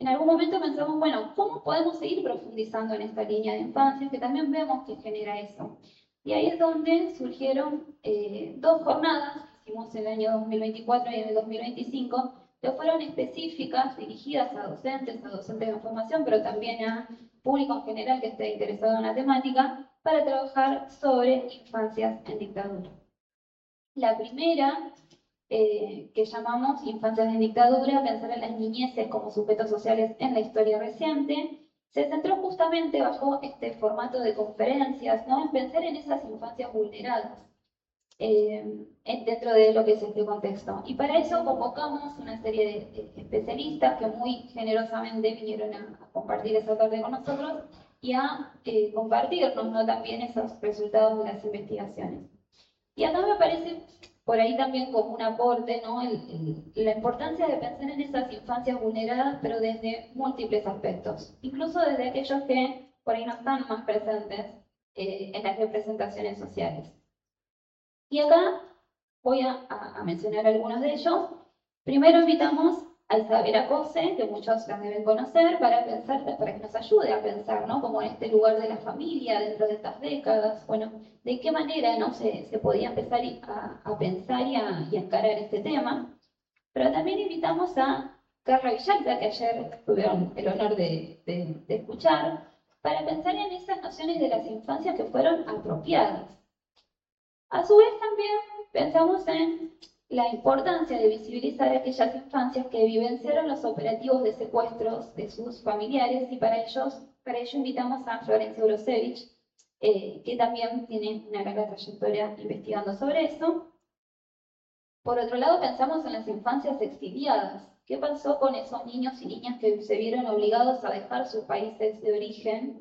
en algún momento pensamos, bueno, ¿cómo podemos seguir profundizando en esta línea de infancia? Que también vemos que genera eso. Y ahí es donde surgieron 2 jornadas, que hicimos en el año 2024 y en el 2025, que fueron específicas, dirigidas a docentes de formación, pero también a público en general que esté interesado en la temática, para trabajar sobre infancias en dictadura. La primera, que llamamos Infancias en dictadura, pensar en las niñeces como sujetos sociales en la historia reciente, se centró justamente bajo este formato de conferencias, ¿no? En pensar en esas infancias vulneradas dentro de lo que es este contexto. Y para eso convocamos una serie de especialistas que muy generosamente vinieron a compartir esa tarde con nosotros y a compartirnos, ¿no? También esos resultados de las investigaciones. Y acá me parece por ahí también como un aporte, ¿no? La importancia de pensar en esas infancias vulneradas, pero desde múltiples aspectos, incluso desde aquellos que por ahí no están más presentes en las representaciones sociales. Y acá voy a mencionar algunos de ellos. Primero invitamos a Isabel Acose, que muchos la deben conocer, para que nos ayude a pensar, ¿no? Como en este lugar de la familia dentro de estas décadas, bueno, de qué manera, ¿no? se podía empezar a pensar y a encarar este tema. Pero también invitamos a Carla Villalta, que ayer tuvieron el honor de escuchar, para pensar en esas nociones de las infancias que fueron apropiadas. A su vez también pensamos en la importancia de visibilizar aquellas infancias que vivenciaron los operativos de secuestros de sus familiares, y para ello invitamos a Florencia Urosevich, que también tiene una larga trayectoria investigando sobre eso. Por otro lado, pensamos en las infancias exiliadas. ¿Qué pasó con esos niños y niñas que se vieron obligados a dejar sus países de origen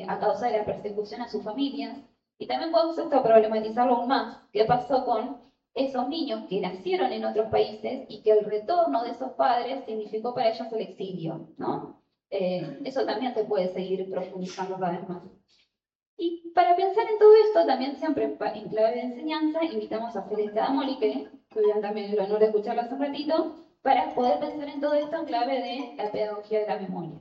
a causa de la persecución a sus familias? Y también podemos esto problematizarlo aún más. ¿Qué pasó con esos niños que nacieron en otros países y que el retorno de esos padres significó para ellos el exilio, ¿no? Eso también se puede seguir profundizando cada vez más. Y para pensar en todo esto, también siempre en clave de enseñanza, invitamos a Celeste Damoli, que tuvieron también el honor de escucharla hace un ratito, para poder pensar en todo esto en clave de la pedagogía de la memoria.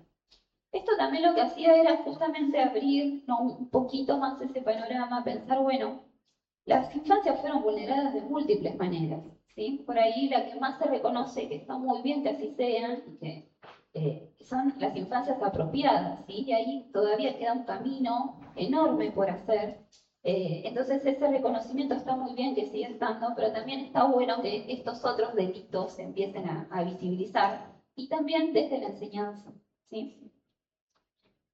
Esto también lo que hacía era justamente abrir, ¿no? Un poquito más ese panorama, pensar, bueno, las infancias fueron vulneradas de múltiples maneras, ¿sí? Por ahí la que más se reconoce, que está muy bien que así sean, que son las infancias apropiadas, ¿sí? Y ahí todavía queda un camino enorme por hacer. Entonces ese reconocimiento está muy bien que siga estando, pero también está bueno que estos otros delitos se empiecen a visibilizar, y también desde la enseñanza, ¿sí?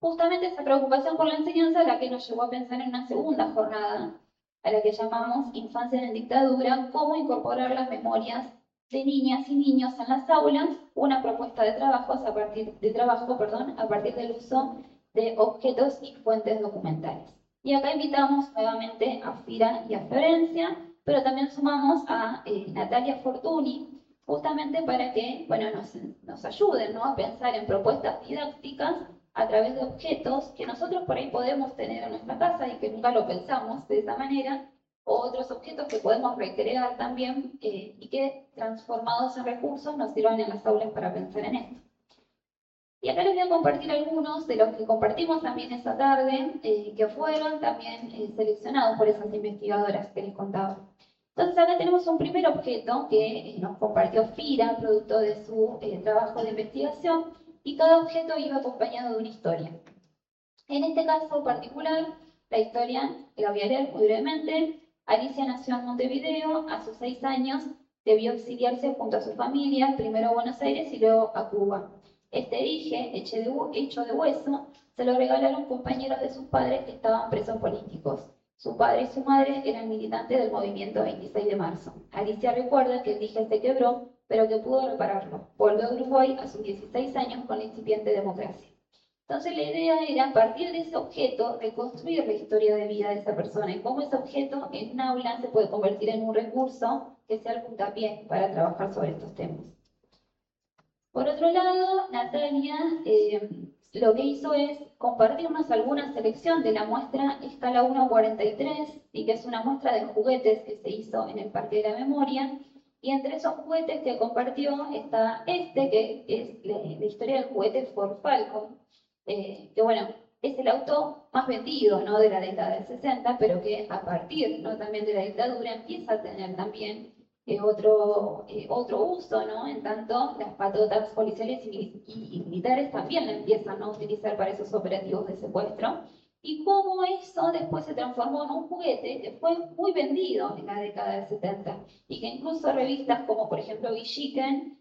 Justamente esa preocupación por la enseñanza es la que nos llevó a pensar en una segunda jornada, a la que llamamos Infancia en dictadura, cómo incorporar las memorias de niñas y niños en las aulas, una propuesta de trabajo a partir del uso de objetos y fuentes documentales. Y acá invitamos nuevamente a Fira y a Florencia, pero también sumamos a Natalia Fortuny, justamente para que, bueno, nos ayuden, ¿no? A pensar en propuestas didácticas a través de objetos que nosotros por ahí podemos tener en nuestra casa y que nunca lo pensamos de esa manera, o otros objetos que podemos recrear también y que transformados en recursos nos sirvan en las aulas para pensar en esto. Y acá les voy a compartir algunos de los que compartimos también esa tarde, que fueron también seleccionados por esas investigadoras que les contaba. Entonces acá tenemos un primer objeto que nos compartió Fira, producto de su trabajo de investigación, y cada objeto iba acompañado de una historia. En este caso particular, la historia la voy a leer muy brevemente. Alicia nació en Montevideo, a sus 6 años debió exiliarse junto a su familia, primero a Buenos Aires y luego a Cuba. Este dije, hecho de hueso, se lo regalaron compañeros de sus padres que estaban presos políticos. Su padre y su madre eran militantes del movimiento 26 de marzo. Alicia recuerda que el dije se quebró, pero que pudo repararlo. Volvió a Uruguay a sus 16 años con la incipiente democracia. Entonces la idea era, a partir de ese objeto, reconstruir la historia de vida de esa persona y cómo ese objeto en un aula se puede convertir en un recurso que sea el puntapié para trabajar sobre estos temas. Por otro lado, Natalia lo que hizo es compartirnos alguna selección de la muestra Escala 1:43, y que es una muestra de juguetes que se hizo en el Parque de la Memoria. Y entre esos juguetes que compartió está este, que es la historia del juguete Ford Falcon, que bueno, es el auto más vendido, ¿no?, de la década del 60, pero que a partir, ¿no?, también de la dictadura empieza a tener también otro uso, ¿no? En tanto, las patotas policiales y militares también la empiezan, ¿no?, a utilizar para esos operativos de secuestro. Y cómo eso después se transformó en un juguete que fue muy vendido en la década del 70 y que incluso revistas como, por ejemplo, Villiquen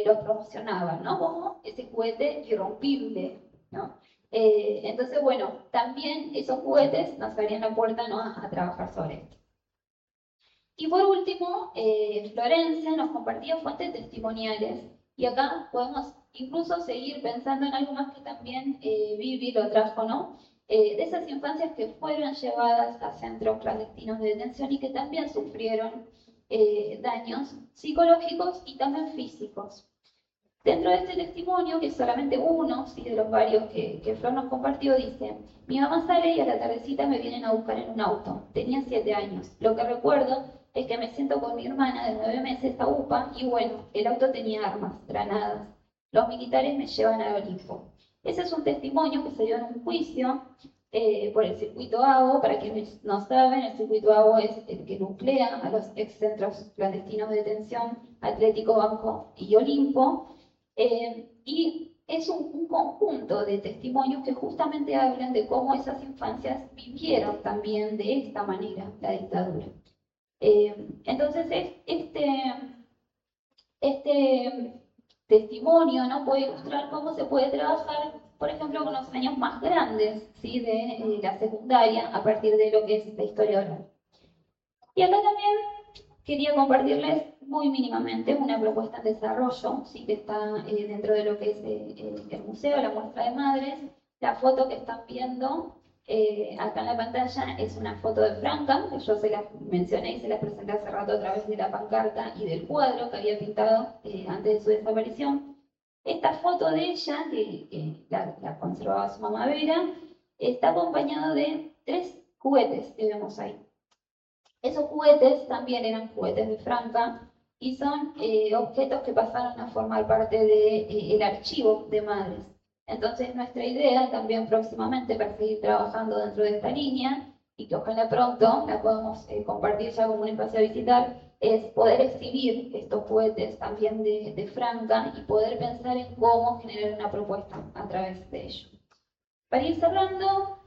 lo promocionaban, ¿no?, como ese juguete irrompible, ¿no? Entonces, bueno, también esos juguetes nos abrían la puerta, ¿no?, a trabajar sobre esto. Y por último, Florencia nos compartía fuentes testimoniales, y acá podemos incluso seguir pensando en algo más que también Vivi lo trajo, ¿no? De esas infancias que fueron llevadas a centros clandestinos de detención y que también sufrieron daños psicológicos y también físicos. Dentro de este testimonio, que es solamente uno, ¿sí?, de los varios que Flor nos compartió, dice: mi mamá sale y a la tardecita me vienen a buscar en un auto. Tenía 7 años. Lo que recuerdo es que me siento con mi hermana de 9 meses a UPA y bueno, el auto tenía armas, granadas. Los militares me llevan al Olimpo. Ese es un testimonio que se dio en un juicio por el circuito AGO. Para quienes no saben, el circuito AGO es el que nuclea a los ex centros clandestinos de detención Atlético, Banco y Olimpo. Y es un conjunto de testimonios que justamente hablan de cómo esas infancias vivieron también de esta manera la dictadura. Entonces, este testimonio, ¿no?, puede ilustrar cómo se puede trabajar, por ejemplo, con los años más grandes, ¿sí?, de la secundaria, a partir de lo que es la historia oral. Y acá también quería compartirles muy mínimamente una propuesta en desarrollo, ¿sí?, que está dentro de lo que es el museo, la muestra de madres. La foto que están viendo acá en la pantalla es una foto de Franca, que yo se la mencioné y se la presenté hace rato a través de la pancarta y del cuadro que había pintado antes de su desaparición. Esta foto de ella, que la conservaba su mamá Vera, está acompañado de 3 juguetes que vemos ahí. Esos juguetes también eran juguetes de Franca y son objetos que pasaron a formar parte del archivo de madres. Entonces, nuestra idea también próximamente, para seguir trabajando dentro de esta línea, y que ojalá pronto la podamos compartir ya como un espacio a visitar, es poder exhibir estos juguetes también de Franca y poder pensar en cómo generar una propuesta a través de ello. Para ir cerrando,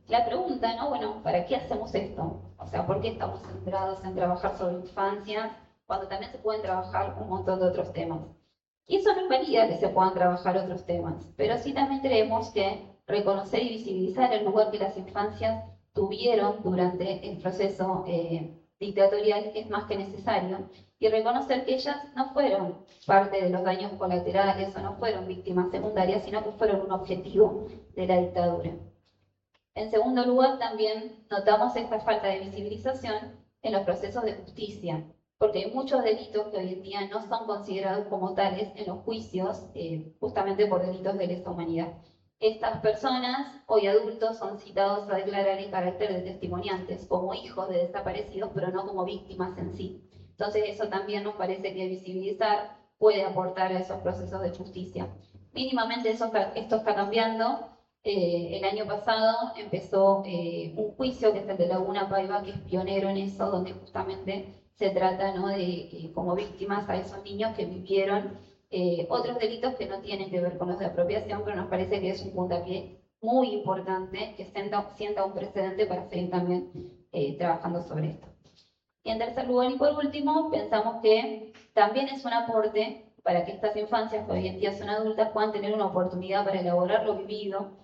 la pregunta, ¿no? Bueno, ¿para qué hacemos esto? O sea, ¿por qué estamos centrados en trabajar sobre infancias cuando también se pueden trabajar un montón de otros temas? Y eso no invalida que se puedan trabajar otros temas, pero sí también creemos que reconocer y visibilizar el lugar que las infancias tuvieron durante el proceso dictatorial es más que necesario, y reconocer que ellas no fueron parte de los daños colaterales o no fueron víctimas secundarias, sino que fueron un objetivo de la dictadura. En segundo lugar, también notamos esta falta de visibilización en los procesos de justicia, porque hay muchos delitos que hoy en día no son considerados como tales en los juicios, justamente por delitos de lesa humanidad. Estas personas, hoy adultos, son citados a declarar en carácter de testimoniantes, como hijos de desaparecidos, pero no como víctimas en sí. Entonces, eso también nos parece que visibilizar puede aportar a esos procesos de justicia. Mínimamente esto está cambiando. El año pasado empezó un juicio, que es el de Laguna Paiva, que es pionero en eso, donde justamente se trata, ¿no?, de como víctimas a esos niños que vivieron otros delitos que no tienen que ver con los de apropiación, pero nos parece que es un puntapié muy importante que sienta un precedente para seguir también trabajando sobre esto. Y en tercer lugar y por último, pensamos que también es un aporte para que estas infancias, que hoy en día son adultas, puedan tener una oportunidad para elaborar lo vivido,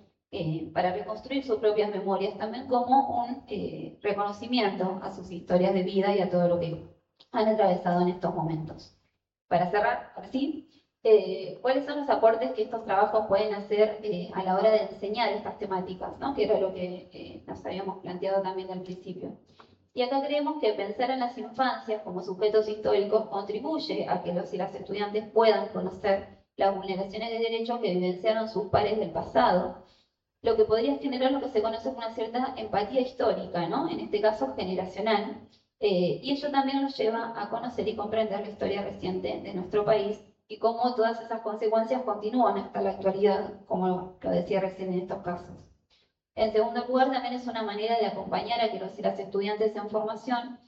para reconstruir sus propias memorias, también como un reconocimiento a sus historias de vida y a todo lo que han atravesado en estos momentos. Para cerrar, ahora sí, ¿cuáles son los aportes que estos trabajos pueden hacer a la hora de enseñar estas temáticas, ¿no?, que era lo que nos habíamos planteado también al principio? Y acá creemos que pensar en las infancias como sujetos históricos contribuye a que los y las estudiantes puedan conocer las vulneraciones de derechos que vivenciaron sus pares del pasado, lo que podría generar lo que se conoce como una cierta empatía histórica, ¿no? En este caso generacional, y ello también nos lleva a conocer y comprender la historia reciente de nuestro país y cómo todas esas consecuencias continúan hasta la actualidad, como lo decía recién en estos casos. En segundo lugar, también es una manera de acompañar a que los y las estudiantes en formación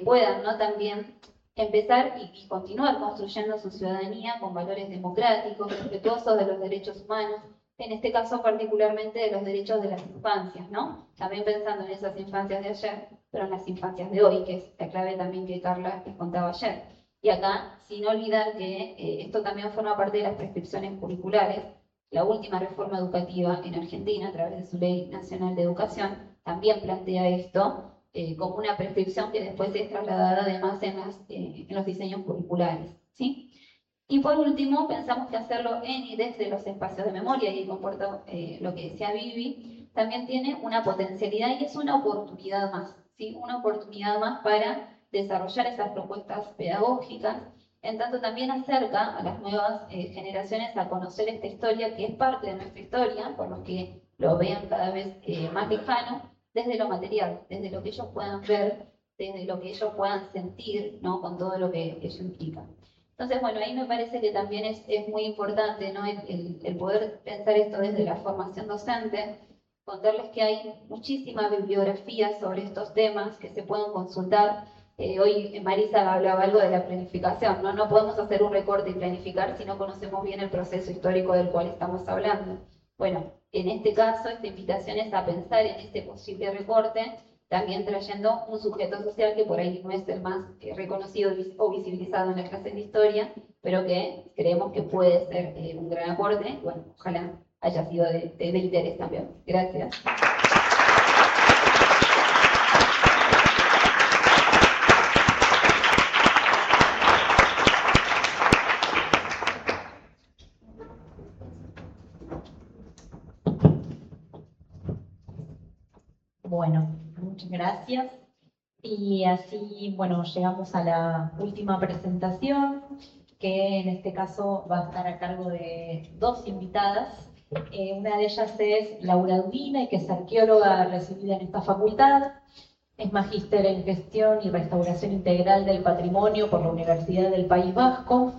puedan, ¿no?, también empezar y continuar construyendo su ciudadanía con valores democráticos, respetuosos de los derechos humanos, en este caso particularmente de los derechos de las infancias, ¿no? También pensando en esas infancias de ayer, pero en las infancias de hoy, que es la clave también que Carla les contaba ayer. Y acá, sin olvidar que esto también forma parte de las prescripciones curriculares. La última reforma educativa en Argentina, a través de su Ley Nacional de Educación, también plantea esto como una prescripción que después es trasladada además en los diseños curriculares, ¿sí? Y por último, pensamos que hacerlo en y desde los espacios de memoria, y comporta lo que decía Vivi, también tiene una potencialidad y es una oportunidad más, ¿sí? Una oportunidad más para desarrollar esas propuestas pedagógicas, en tanto también acerca a las nuevas generaciones a conocer esta historia que es parte de nuestra historia, por los que lo vean cada vez más lejano, desde lo material, desde lo que ellos puedan ver, desde lo que ellos puedan sentir, ¿no?, con todo lo que ello implica. Entonces, bueno, ahí me parece que también es muy importante, ¿no?, el poder pensar esto desde la formación docente, contarles que hay muchísima bibliografía sobre estos temas que se pueden consultar. Hoy Marisa hablaba algo de la planificación, ¿no? No podemos hacer un recorte y planificar si no conocemos bien el proceso histórico del cual estamos hablando. Bueno, en este caso, esta invitación es a pensar en este posible recorte, también trayendo un sujeto social que por ahí no es el más reconocido o visibilizado en la clase de historia, pero que creemos que puede ser un gran aporte. Bueno, ojalá haya sido de interés también. Gracias. Bueno, muchas gracias. Y así, bueno, llegamos a la última presentación, que en este caso va a estar a cargo de dos invitadas. Una de ellas es Laura Dudina, que es arqueóloga recibida en esta facultad. Es magíster en Gestión y Restauración Integral del Patrimonio por la Universidad del País Vasco.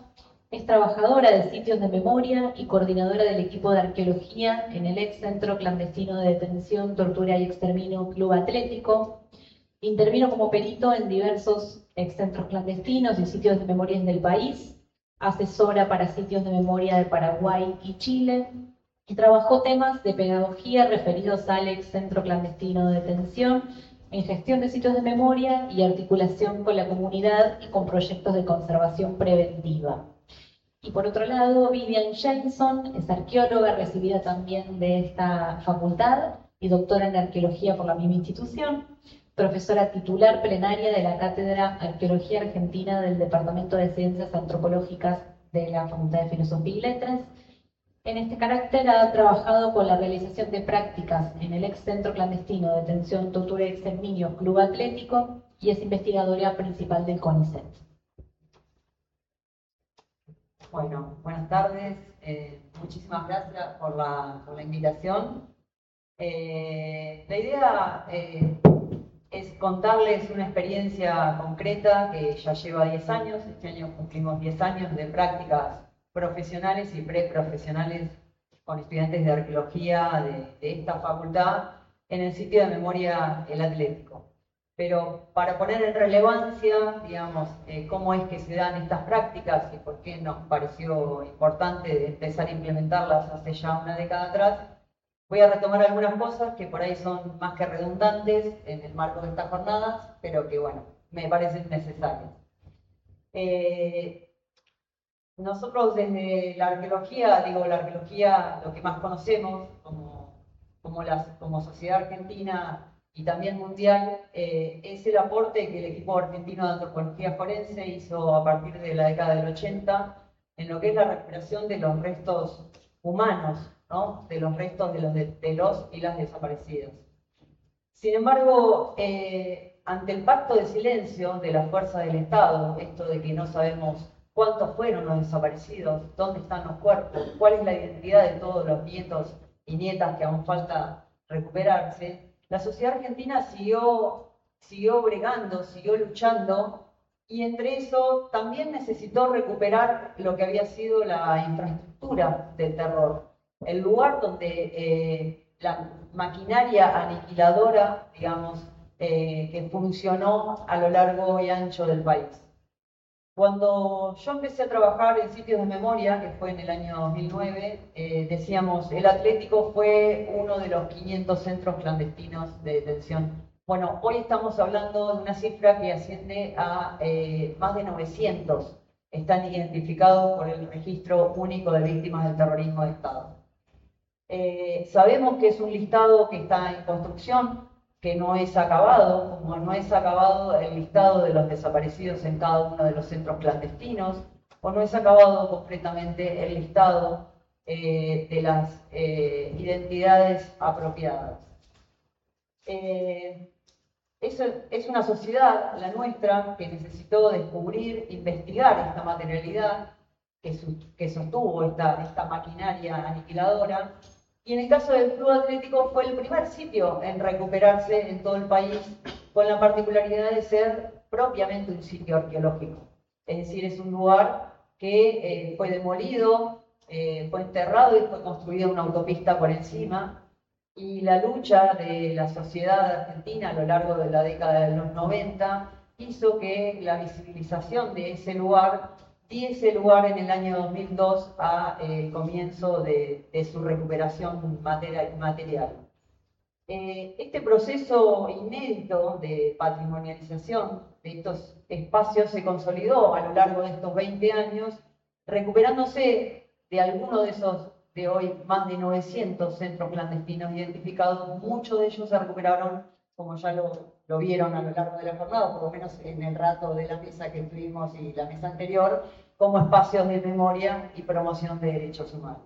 Es trabajadora de sitios de memoria y coordinadora del equipo de arqueología en el ex Centro Clandestino de Detención, Tortura y Exterminio Club Atlético. Intervino como perito en diversos ex centros clandestinos y sitios de memoria del país. Asesora para sitios de memoria de Paraguay y Chile. Y trabajó temas de pedagogía referidos al ex Centro Clandestino de Detención, en gestión de sitios de memoria y articulación con la comunidad y con proyectos de conservación preventiva. Y por otro lado, Vivian Jameson es arqueóloga recibida también de esta facultad y doctora en arqueología por la misma institución, profesora titular plenaria de la Cátedra Arqueología Argentina del Departamento de Ciencias Antropológicas de la Facultad de Filosofía y Letras. En este carácter ha trabajado con la realización de prácticas en el ex Centro Clandestino de Detención, Tortura y Exterminio Club Atlético y es investigadora principal del CONICET. Bueno, buenas tardes, muchísimas gracias por la invitación. La idea es contarles una experiencia concreta que ya lleva 10 años, este año cumplimos 10 años de prácticas profesionales y preprofesionales con estudiantes de arqueología de esta facultad en el sitio de memoria El Atlético. Pero para poner en relevancia, digamos, cómo es que se dan estas prácticas y por qué nos pareció importante empezar a implementarlas hace ya una década atrás, voy a retomar algunas cosas que por ahí son más que redundantes en el marco de estas jornadas, pero que, bueno, me parecen necesarias. Nosotros desde la arqueología, la arqueología, lo que más conocemos como sociedad argentina y también mundial, es el aporte que el equipo argentino de antropología forense hizo a partir de la década del 80 en lo que es la recuperación de los restos humanos, ¿no?, de los restos de los y las desaparecidos. Sin embargo, ante el pacto de silencio de la fuerza del Estado, esto de que no sabemos cuántos fueron los desaparecidos, dónde están los cuerpos, cuál es la identidad de todos los nietos y nietas que aún falta recuperarse, la sociedad argentina siguió bregando, siguió luchando, y entre eso también necesitó recuperar lo que había sido la infraestructura del terror, el lugar donde la maquinaria aniquiladora, digamos, que funcionó a lo largo y ancho del país. Cuando yo empecé a trabajar en sitios de memoria, que fue en el año 2009, decíamos, el Atlético fue uno de los 500 centros clandestinos de detención. Bueno, hoy estamos hablando de una cifra que asciende a más de 900. Están identificados por el Registro Único de Víctimas del Terrorismo de Estado. Sabemos que es un listado que está en construcción, que no es acabado, como no es acabado el listado de los desaparecidos en cada uno de los centros clandestinos, o no es acabado completamente el listado de las identidades apropiadas. Es una sociedad, la nuestra, que necesitó descubrir, investigar esta materialidad que sostuvo esta maquinaria aniquiladora. Y en el caso del Club Atlético fue el primer sitio en recuperarse en todo el país, con la particularidad de ser propiamente un sitio arqueológico. Es decir, es un lugar que fue demolido, fue enterrado y fue construida una autopista por encima. Y la lucha de la sociedad argentina a lo largo de la década de los 90 hizo que la visibilización de ese lugar diese lugar en el año 2002 al comienzo de su recuperación material. Este proceso inédito de patrimonialización de estos espacios se consolidó a lo largo de estos 20 años, recuperándose de algunos de esos de hoy más de 900 centros clandestinos identificados. Muchos de ellos se recuperaron, como ya lo vieron a lo largo de la jornada, por lo menos en el rato de la mesa que tuvimos y la mesa anterior, como espacios de memoria y promoción de derechos humanos.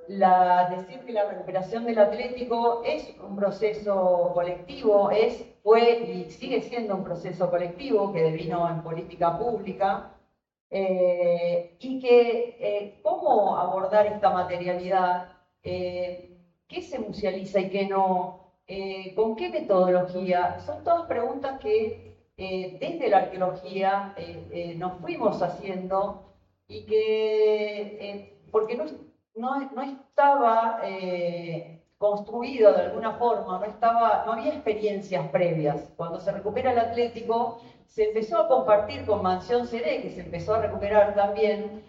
Decir que la recuperación del Atlético es un proceso colectivo, fue y sigue siendo un proceso colectivo que devino en política pública, y que cómo abordar esta materialidad, qué se musealiza y qué no, con qué metodología, son todas preguntas que desde la arqueología nos fuimos haciendo y que, porque no estaba construido de alguna forma, no había experiencias previas. Cuando se recupera el Atlético, se empezó a compartir con Mansión CD, que se empezó a recuperar también,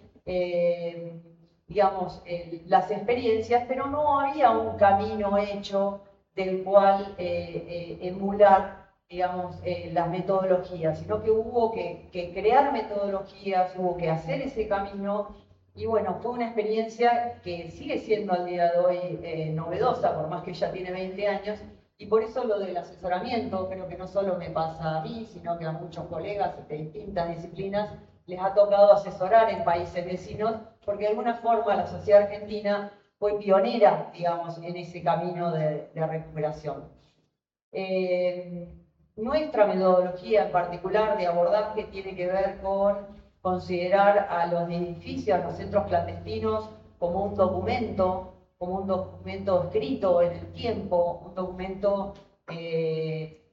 digamos, las experiencias, pero no había un camino hecho del cual emular, digamos, las metodologías, sino que hubo que crear metodologías, hubo que hacer ese camino. Y bueno, fue una experiencia que sigue siendo al día de hoy novedosa, por más que ya tiene 20 años, y por eso lo del asesoramiento, creo que no solo me pasa a mí, sino que a muchos colegas de distintas disciplinas les ha tocado asesorar en países vecinos, porque de alguna forma la sociedad argentina fue pionera, digamos, en ese camino de recuperación. Nuestra metodología en particular de abordaje tiene que ver con considerar a los edificios, a los centros clandestinos, como un documento escrito en el tiempo, un documento que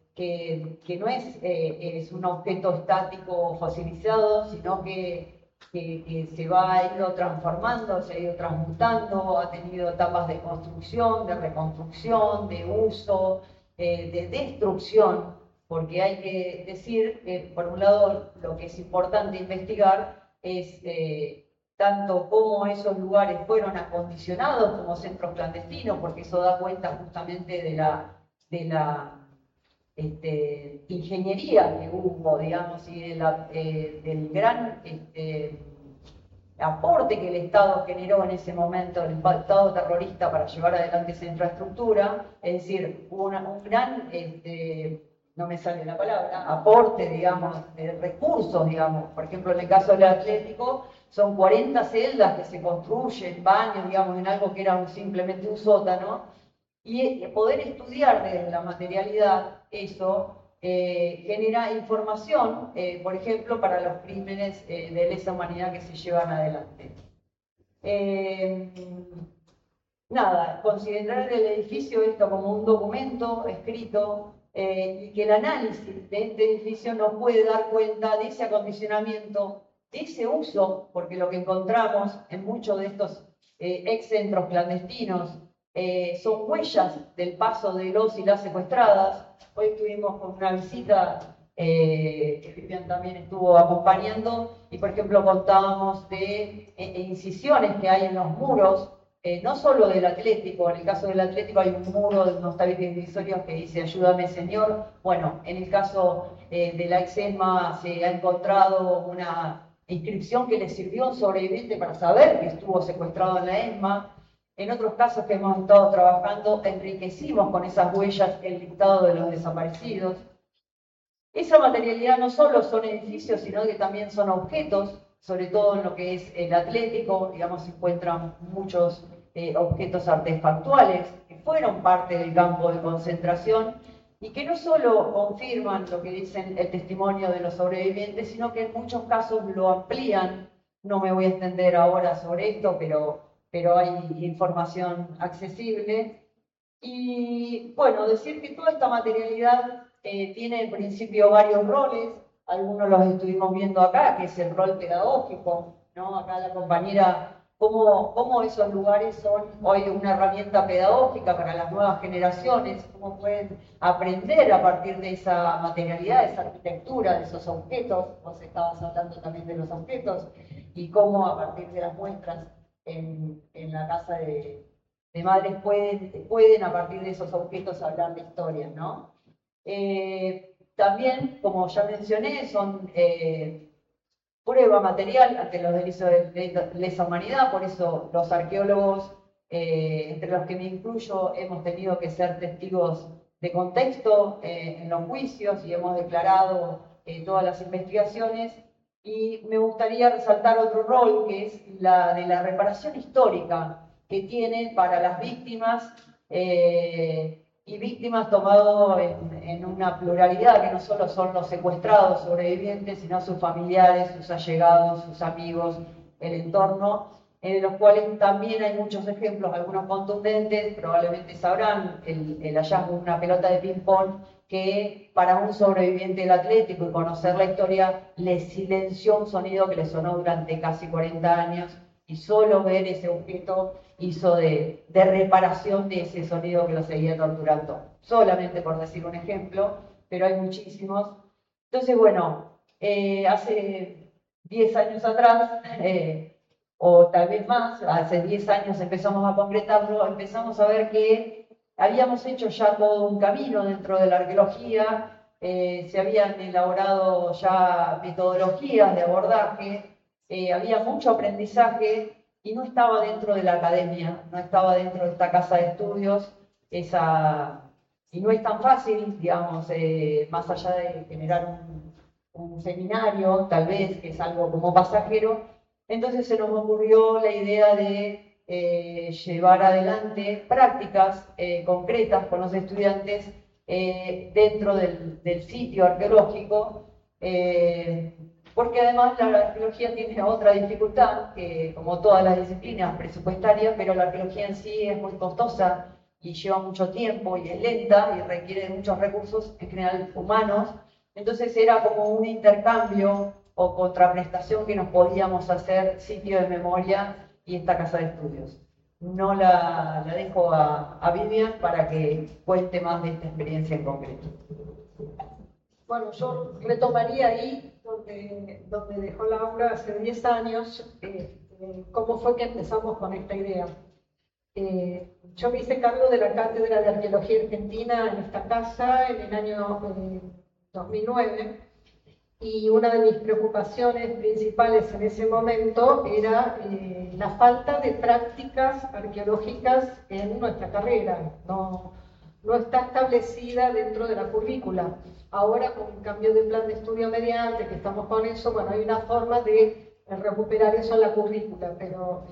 no es un objeto estático fosilizado, sino que se ha ido transformando, se ha ido transmutando, ha tenido etapas de construcción, de reconstrucción, de uso, de destrucción. Porque hay que decir que, por un lado, lo que es importante investigar es tanto cómo esos lugares fueron acondicionados como centros clandestinos, porque eso da cuenta justamente de la ingeniería que hubo, digamos, y del gran aporte que el Estado generó en ese momento, el Estado terrorista, para llevar adelante esa infraestructura. Es decir, hubo un gran... no me sale la palabra, aporte, digamos, de recursos, digamos. Por ejemplo, en el caso del Atlético, son 40 celdas que se construyen, baños, digamos, en algo que era simplemente un sótano, y poder estudiar desde la materialidad eso genera información, por ejemplo, para los crímenes de lesa humanidad que se llevan adelante. Nada, considerar el edificio esto como un documento escrito y que el análisis de este edificio nos puede dar cuenta de ese acondicionamiento, de ese uso, porque lo que encontramos en muchos de estos ex centros clandestinos son huellas del paso de los y las secuestradas. Hoy estuvimos con una visita que Vivian también estuvo acompañando y, por ejemplo, contábamos de incisiones que hay en los muros, no solo del Atlético. En el caso del Atlético hay un muro de unos tabiques divisorios que dice "Ayúdame, Señor". Bueno, en el caso de la ex-ESMA se ha encontrado una inscripción que le sirvió a un sobreviviente para saber que estuvo secuestrado en la ESMA. En otros casos que hemos estado trabajando, enriquecimos con esas huellas el listado de los desaparecidos. Esa materialidad no solo son edificios, sino que también son objetos, sobre todo en lo que es el Atlético. Digamos, se encuentran muchos objetos artefactuales que fueron parte del campo de concentración y que no solo confirman lo que dicen el testimonio de los sobrevivientes, sino que en muchos casos lo amplían. No me voy a extender ahora sobre esto, pero hay información accesible. Y bueno, decir que toda esta materialidad tiene en principio varios roles. Algunos los estuvimos viendo acá, que es el rol pedagógico, ¿no? Acá la compañera, cómo esos lugares son hoy una herramienta pedagógica para las nuevas generaciones, cómo pueden aprender a partir de esa materialidad, de esa arquitectura, de esos objetos. Vos estabas hablando también de los objetos y cómo a partir de las muestras en la casa de madres pueden a partir de esos objetos hablar de historias, ¿no? También, como ya mencioné, son prueba material ante los delitos de lesa humanidad. Por eso los arqueólogos, entre los que me incluyo, hemos tenido que ser testigos de contexto en los juicios y hemos declarado todas las investigaciones. Y me gustaría resaltar otro rol, que es la de la reparación histórica que tiene para las víctimas, y víctimas tomado en una pluralidad, que no solo son los secuestrados sobrevivientes, sino sus familiares, sus allegados, sus amigos, el entorno, en los cuales también hay muchos ejemplos, algunos contundentes. Probablemente sabrán el hallazgo de una pelota de ping-pong que para un sobreviviente del Atlético y conocer la historia le silenció un sonido que le sonó durante casi 40 años, y solo ver ese objeto hizo de reparación de ese sonido que lo seguía torturando. Solamente por decir un ejemplo, pero hay muchísimos. Entonces, bueno, hace 10 años atrás, o tal vez más, hace 10 años empezamos a concretarlo, empezamos a ver que habíamos hecho ya todo un camino dentro de la arqueología, se habían elaborado ya metodologías de abordaje, había mucho aprendizaje y no estaba dentro de la academia, no estaba dentro de esta casa de estudios, y no es tan fácil, digamos, más allá de generar un seminario, tal vez, que es algo como pasajero. Entonces se nos ocurrió la idea de llevar adelante prácticas concretas con los estudiantes dentro del sitio arqueológico, porque además la arqueología tiene otra dificultad, que como todas las disciplinas presupuestarias, pero la arqueología en sí es muy costosa y lleva mucho tiempo y es lenta y requiere de muchos recursos, en general humanos. Entonces era como un intercambio o contraprestación que nos podíamos hacer sitio de memoria y esta casa de estudios. No la dejo a Vivian para que cuente más de esta experiencia en concreto. Bueno, yo retomaría ahí donde dejó Laura hace 10 años, cómo fue que empezamos con esta idea. Yo me hice cargo de la Cátedra de Arqueología Argentina en esta casa en el año 2009, y una de mis preocupaciones principales en ese momento era la falta de prácticas arqueológicas en nuestra carrera. No está establecida dentro de la currícula. Ahora, con el cambio de plan de estudio mediante, que estamos con eso, bueno, hay una forma de recuperar eso en la currícula, pero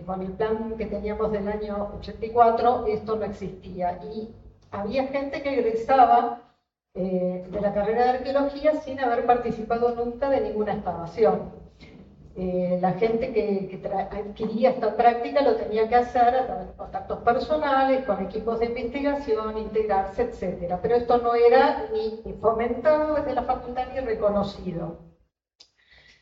con el plan que teníamos del año 84, esto no existía. Y había gente que egresaba de la carrera de arqueología sin haber participado nunca de ninguna excavación. La gente que adquiría esta práctica lo tenía que hacer a través de contactos personales, con equipos de investigación, integrarse, etc. Pero esto no era ni fomentado desde la facultad ni reconocido.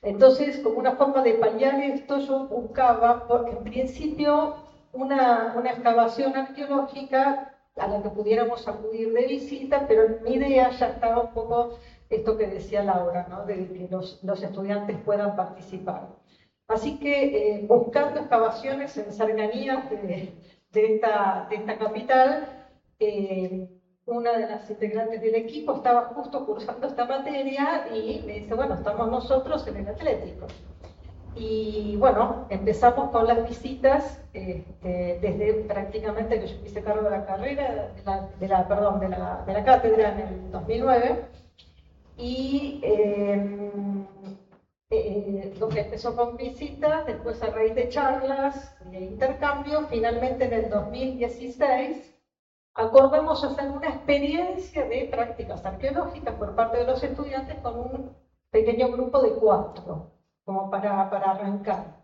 Entonces, como una forma de paliar esto, yo buscaba, en principio, una excavación arqueológica a la que pudiéramos acudir de visita, pero mi idea ya estaba un poco esto que decía Laura, ¿no? De que los estudiantes puedan participar. Así que buscando excavaciones en cercanías de esta capital, una de las integrantes del equipo estaba justo cursando esta materia y me dice, bueno, estamos nosotros en el Atlético. Y bueno, empezamos con las visitas desde prácticamente que yo hice cargo de la carrera, de la cátedra en el 2009. Y lo que empezó con visitas, después a raíz de charlas, de intercambio, finalmente en el 2016 acordamos hacer una experiencia de prácticas arqueológicas por parte de los estudiantes con un pequeño grupo de 4, como para arrancar.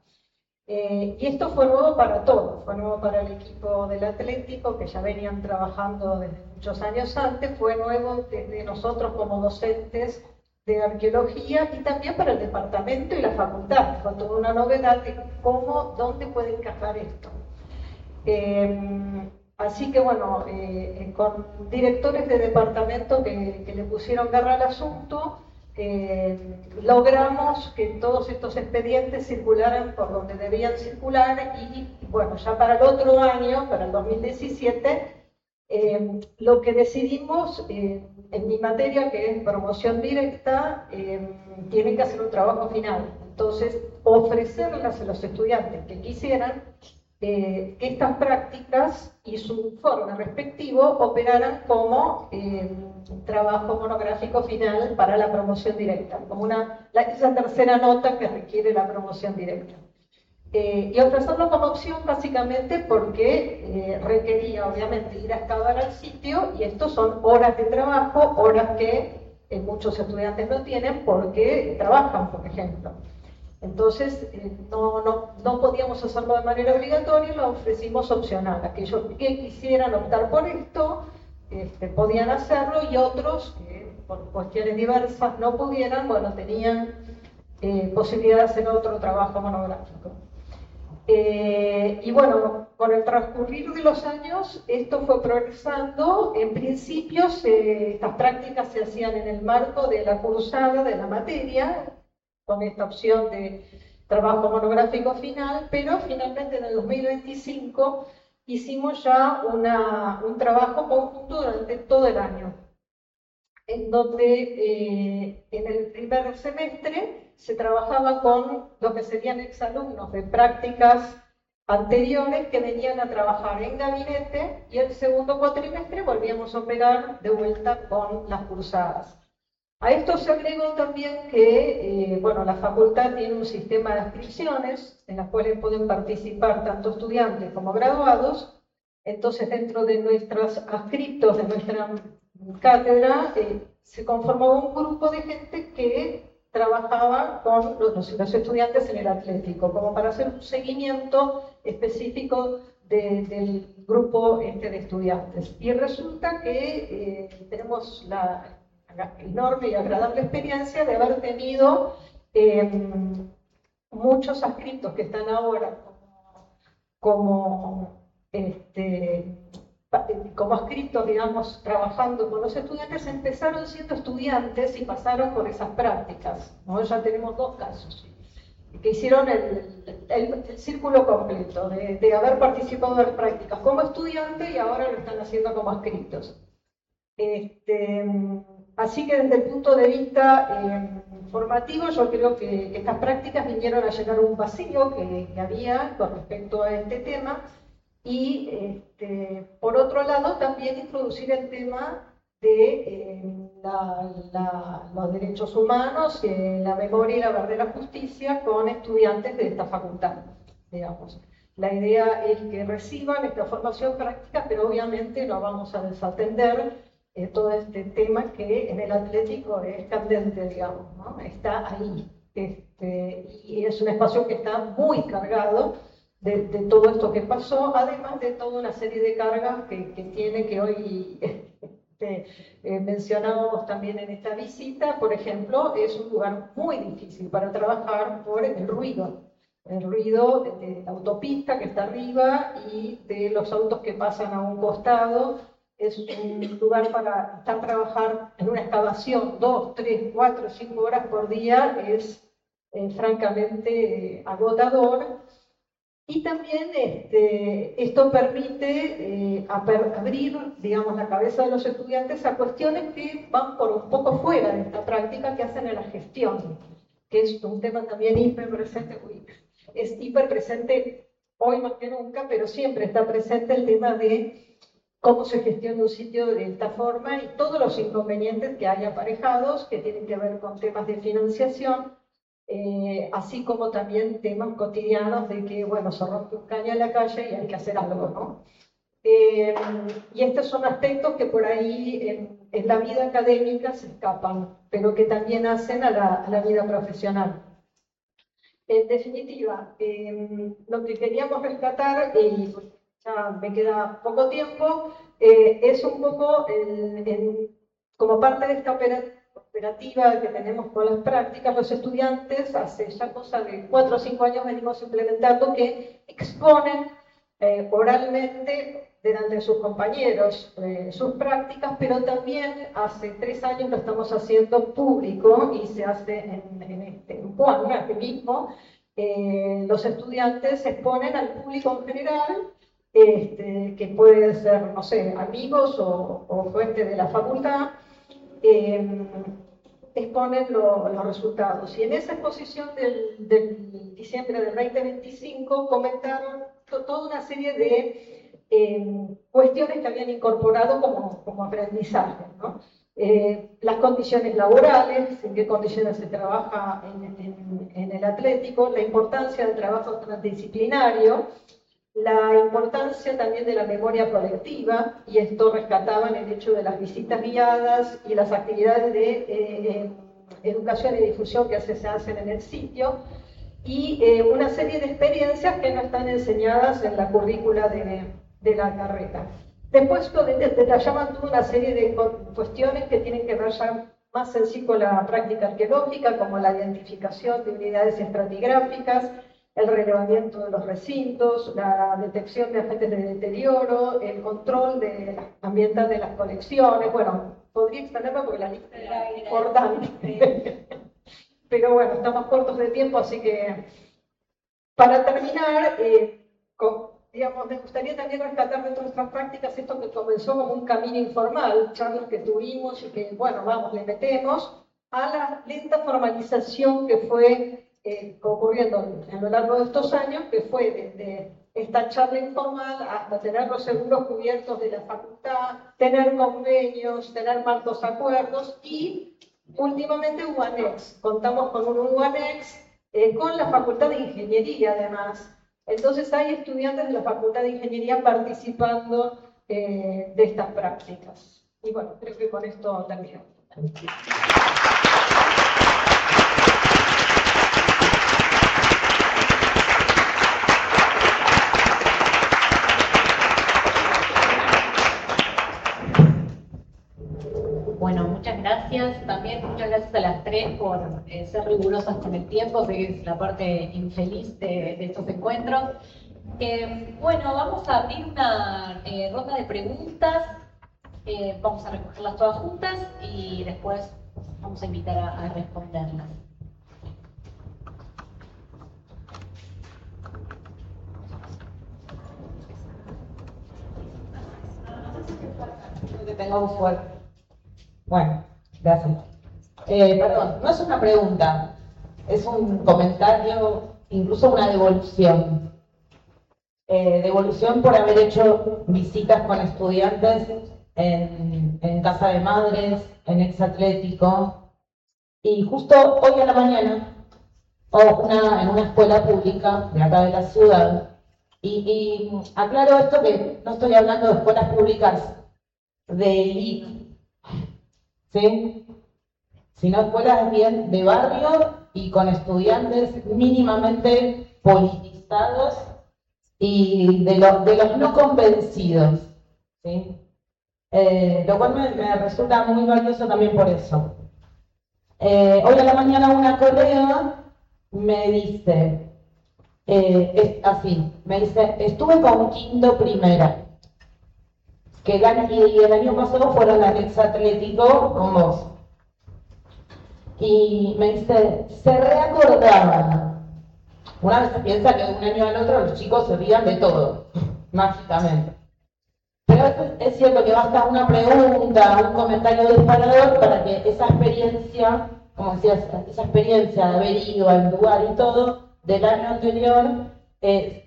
Y esto fue nuevo para todos, fue nuevo para el equipo del Atlético, que ya venían trabajando desde muchos años antes, fue nuevo desde nosotros como docentes de arqueología y también para el departamento y la facultad, fue toda una novedad de dónde puede encajar esto. Así que bueno, con directores de departamento que le pusieron garra al asunto, logramos que todos estos expedientes circularan por donde debían circular y bueno, ya para el otro año, para el 2017, lo que decidimos en mi materia, que es promoción directa, tienen que hacer un trabajo final. Entonces, ofrecerlas a los estudiantes que quisieran estas prácticas y su informe respectivo operaran como trabajo monográfico final para la promoción directa, como esa tercera nota que requiere la promoción directa. Y ofrecerlo como opción básicamente porque requería obviamente ir a excavar al sitio y esto son horas de trabajo, horas que muchos estudiantes no tienen porque trabajan, por ejemplo. Entonces, no podíamos hacerlo de manera obligatoria, lo ofrecimos opcional. Aquellos que quisieran optar por esto, podían hacerlo y otros que por cuestiones diversas no pudieran, bueno, tenían posibilidad de hacer otro trabajo monográfico. Y bueno, con el transcurrir de los años, esto fue progresando. En principio, estas prácticas se hacían en el marco de la cursada de la materia, con esta opción de trabajo monográfico final, pero finalmente en el 2025 hicimos ya un trabajo conjunto durante todo el año, en donde en el primer semestre se trabajaba con lo que serían exalumnos de prácticas anteriores que venían a trabajar en gabinete y el segundo cuatrimestre volvíamos a operar de vuelta con las cursadas. A esto se agregó también que bueno, la facultad tiene un sistema de inscripciones en las cuales pueden participar tanto estudiantes como graduados. Entonces, dentro de nuestros adscriptos de nuestra cátedra, se conformó un grupo de gente que trabajaba con los estudiantes en el Atlético, como para hacer un seguimiento específico del grupo de estudiantes. Y resulta que tenemos la enorme y agradable experiencia de haber tenido muchos adscriptos que están ahora como adscriptos, digamos, trabajando con los estudiantes, empezaron siendo estudiantes y pasaron por esas prácticas, ¿no? Ya tenemos 2 casos que hicieron el círculo completo de haber participado en las prácticas como estudiante y ahora lo están haciendo como adscriptos. Así que desde el punto de vista formativo, yo creo que estas prácticas vinieron a llenar un vacío que había con respecto a este tema y, por otro lado, también introducir el tema de los derechos humanos, la memoria y la verdadera justicia con estudiantes de esta facultad, digamos. La idea es que reciban esta formación práctica, pero obviamente no vamos a desatender todo este tema que en el atlético es candente, digamos, ¿no? Está ahí. Y es un espacio que está muy cargado de todo esto que pasó, además de toda una serie de cargas que tiene, que hoy mencionábamos también en esta visita. Por ejemplo, es un lugar muy difícil para trabajar por el ruido de la autopista que está arriba y de los autos que pasan a un costado. Es un lugar para trabajar en una excavación 2, 3, 4, 5 horas por día, es francamente agotador. Y también esto permite abrir, digamos, la cabeza de los estudiantes a cuestiones que van por un poco fuera de esta práctica, que hacen en la gestión, que es un tema también hiperpresente, hoy más que nunca, pero siempre está presente el tema de cómo se gestiona un sitio de esta forma y todos los inconvenientes que hay aparejados, que tienen que ver con temas de financiación, así como también temas cotidianos de que, bueno, se rompe un caño en la calle y hay que hacer algo, ¿no? Y estos son aspectos que por ahí en la vida académica se escapan, pero que también hacen a la vida profesional. En definitiva, lo que queríamos rescatar, y ya me queda poco tiempo, es un poco como parte de esta operativa que tenemos con las prácticas, los estudiantes hace ya cosa de 4 o 5 años venimos implementando que exponen oralmente delante de sus compañeros sus prácticas, pero también hace 3 años lo estamos haciendo público y se hace en Puan, aquí mismo. Los estudiantes exponen al público en general, que puede ser, no sé, amigos o gente de la facultad, exponen los resultados. Y en esa exposición del diciembre del 2025 comentaron toda una serie de cuestiones que habían incorporado como aprendizaje, ¿no? Las condiciones laborales, en qué condiciones se trabaja en el atlético, la importancia del trabajo transdisciplinario, la importancia también de la memoria colectiva, y esto rescataban el hecho de las visitas guiadas y las actividades de educación y difusión que se hacen en el sitio, y una serie de experiencias que no están enseñadas en la currícula de la carrera. Después detallaban toda una serie de cuestiones que tienen que ver ya más en sí con la práctica arqueológica, como la identificación de unidades estratigráficas, el relevamiento de los recintos, la detección de agentes de deterioro, el control ambiental de las colecciones. Bueno, podría extenderlo porque la lista era importante. Pero bueno, estamos cortos de tiempo, así que para terminar, digamos, me gustaría también rescatar dentro de nuestras prácticas esto que comenzó como un camino informal, charlas que tuvimos y que, bueno, vamos, le metemos, a la lenta formalización que fue ocurriendo a lo largo de estos años, que fue desde esta charla informal hasta tener los seguros cubiertos de la facultad, tener convenios, tener marcos acuerdos y últimamente UANEX. Contamos con un UANEX con la Facultad de Ingeniería además. Entonces hay estudiantes de la Facultad de Ingeniería participando de estas prácticas. Y bueno, creo que con esto termino. Bueno, muchas gracias. También muchas gracias a las tres por ser rigurosas con el tiempo, que es la parte infeliz de estos encuentros. Bueno, vamos a abrir una ronda de preguntas. Vamos a recogerlas todas juntas y después vamos a invitar a responderlas. Que tengamos fuerte. Bueno, gracias. Perdón, no es una pregunta, es un comentario, incluso una devolución. Devolución por haber hecho visitas con estudiantes en Casa de Madres, en Exatlético, y justo hoy a la mañana, en una escuela pública de acá de la ciudad, y aclaro esto que no estoy hablando de escuelas públicas de elite, ¿sí? Sino escuelas bien de barrio y con estudiantes mínimamente politizados y de los no convencidos, ¿sí? Lo cual me resulta muy valioso también por eso. Hoy a la mañana una colega me dice, es así, me dice, estuve con quinto primera, que el año pasado fueron al exatlético con vos. Y me dice, se reacordaban. Una vez se piensa que de un año al otro los chicos se olvidan de todo, mágicamente. Pero a veces es cierto que basta una pregunta, un comentario disparador para que esa experiencia, como decías, esa experiencia de haber ido al lugar y todo, del año anterior,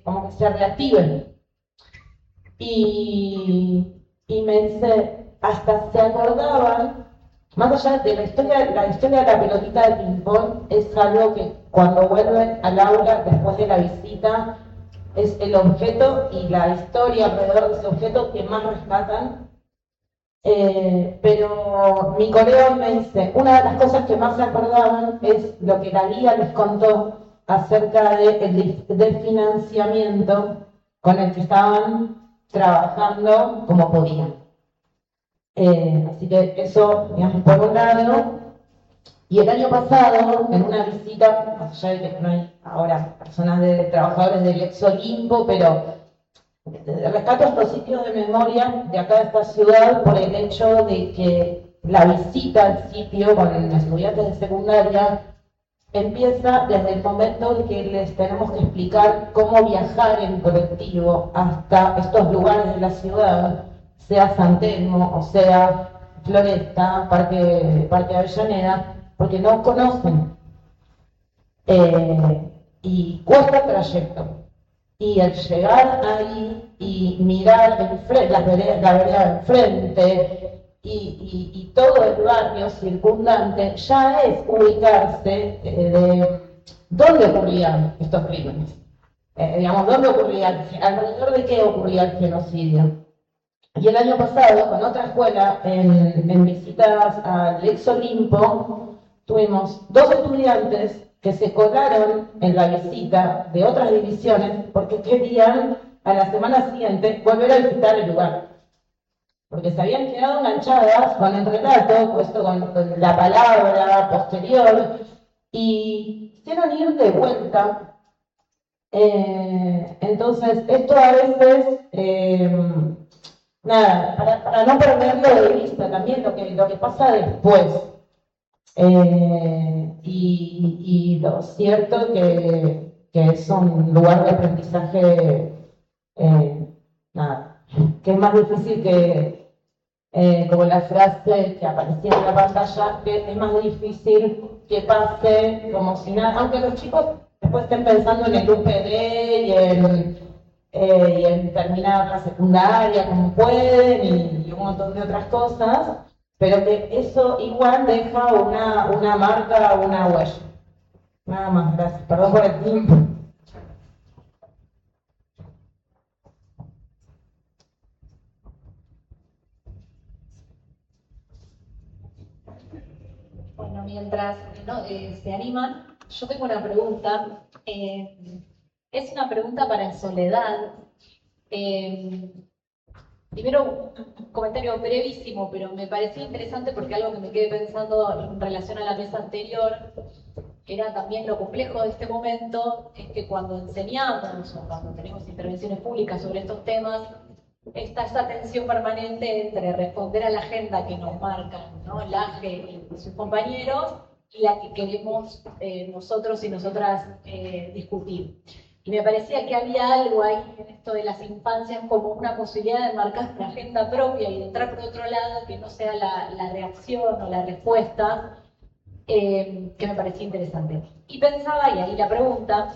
como que se reactive. Y me dice, hasta se acordaban, más allá de la historia de la pelotita de ping-pong es algo que cuando vuelven al aula después de la visita es el objeto y la historia alrededor de ese objeto que más rescatan. Pero mi colega me dice, una de las cosas que más se acordaban es lo que la guía les contó acerca del financiamiento con el que estaban trabajando como podían. Así que eso, digamos, por un lado. Y el año pasado, en una visita, más allá de que no hay ahora personas trabajadores del ex Olimpo, pero rescato estos sitios de memoria de acá de esta ciudad por el hecho de que la visita al sitio con estudiantes de secundaria empieza desde el momento en que les tenemos que explicar cómo viajar en colectivo hasta estos lugares de la ciudad, sea San Telmo o sea Floresta, Parque Avellaneda, porque no conocen y cuesta el trayecto. Y el llegar ahí y mirar la vereda de enfrente y todo el barrio circundante ya es ubicarse de dónde ocurrían estos crímenes. Digamos, ¿dónde ocurría? ¿Alrededor de qué ocurría el genocidio? Y el año pasado, con otra escuela, en visitas al ex Olimpo, tuvimos 2 estudiantes que se colaron en la visita de otras divisiones porque querían a la semana siguiente volver a visitar el lugar. Porque se habían quedado enganchadas con el relato, puesto con la palabra posterior, y quisieron ir de vuelta. Entonces, esto a veces, nada, para no perderlo de vista también lo que pasa después. Y lo cierto que es un lugar de aprendizaje, nada, que es más difícil que, como la frase que aparecía en la pantalla, que es más difícil que pase como si nada, aunque los chicos después estén pensando en el UPD y en terminar la secundaria como pueden y un montón de otras cosas, pero que eso igual deja una marca, una huella. Nada más, gracias. Perdón por el tiempo. Bueno, mientras se animan, yo tengo una pregunta. Es una pregunta para Soledad. Primero, un comentario brevísimo, pero me pareció interesante porque algo que me quedé pensando en relación a la mesa anterior era también lo complejo de este momento, es que cuando enseñamos o cuando tenemos intervenciones públicas sobre estos temas, está esa tensión permanente entre responder a la agenda que nos marcan, ¿no? El AGE y sus compañeros y la que queremos nosotros y nosotras discutir. Y me parecía que había algo ahí en esto de las infancias como una posibilidad de marcar una agenda propia y de entrar por otro lado que no sea la reacción o la respuesta, que me parecía interesante. Y pensaba, y ahí la pregunta,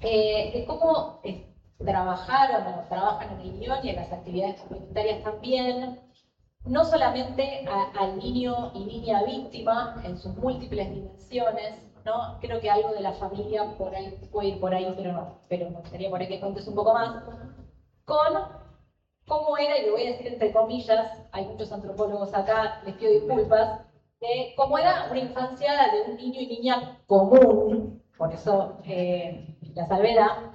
de cómo trabajaron o trabajan en el guión y en las actividades comunitarias también, no solamente al niño y niña víctima en sus múltiples dimensiones, ¿no? Creo que algo de la familia por ahí puede ir por ahí, pero me gustaría por ahí que contes un poco más, con cómo era, y lo voy a decir entre comillas, hay muchos antropólogos acá, les pido disculpas, de cómo era una infancia de un niño y niña común, por eso la salvedad,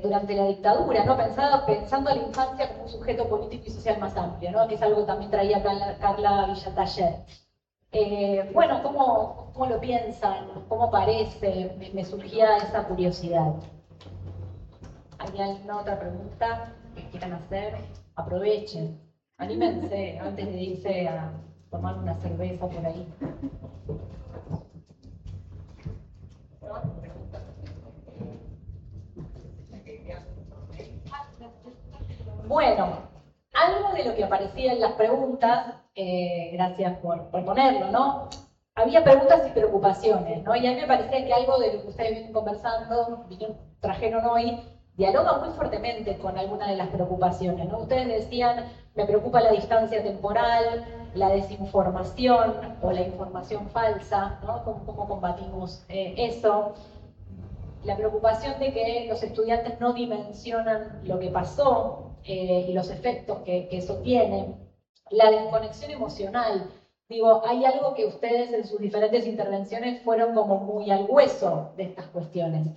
durante la dictadura, ¿no? Pensando a la infancia como un sujeto político y social más amplio, ¿no? Que es algo que también traía Carla Villataller. Bueno, ¿cómo lo piensan? ¿Cómo parece? Me surgía esa curiosidad. ¿Hay alguna otra pregunta que quieran hacer? Aprovechen, anímense antes de irse a tomar una cerveza por ahí. Bueno, algo de lo que aparecía en las preguntas, gracias por ponerlo, ¿no? Había preguntas y preocupaciones, ¿no? Y a mí me parecía que algo de lo que ustedes vienen conversando, trajeron hoy, dialoga muy fuertemente con algunas de las preocupaciones, ¿no? Ustedes decían, me preocupa la distancia temporal, la desinformación o la información falsa, ¿no? ¿Cómo combatimos eso? La preocupación de que los estudiantes no dimensionan lo que pasó y los efectos que eso tiene, la desconexión emocional. Digo, hay algo que ustedes en sus diferentes intervenciones fueron como muy al hueso de estas cuestiones.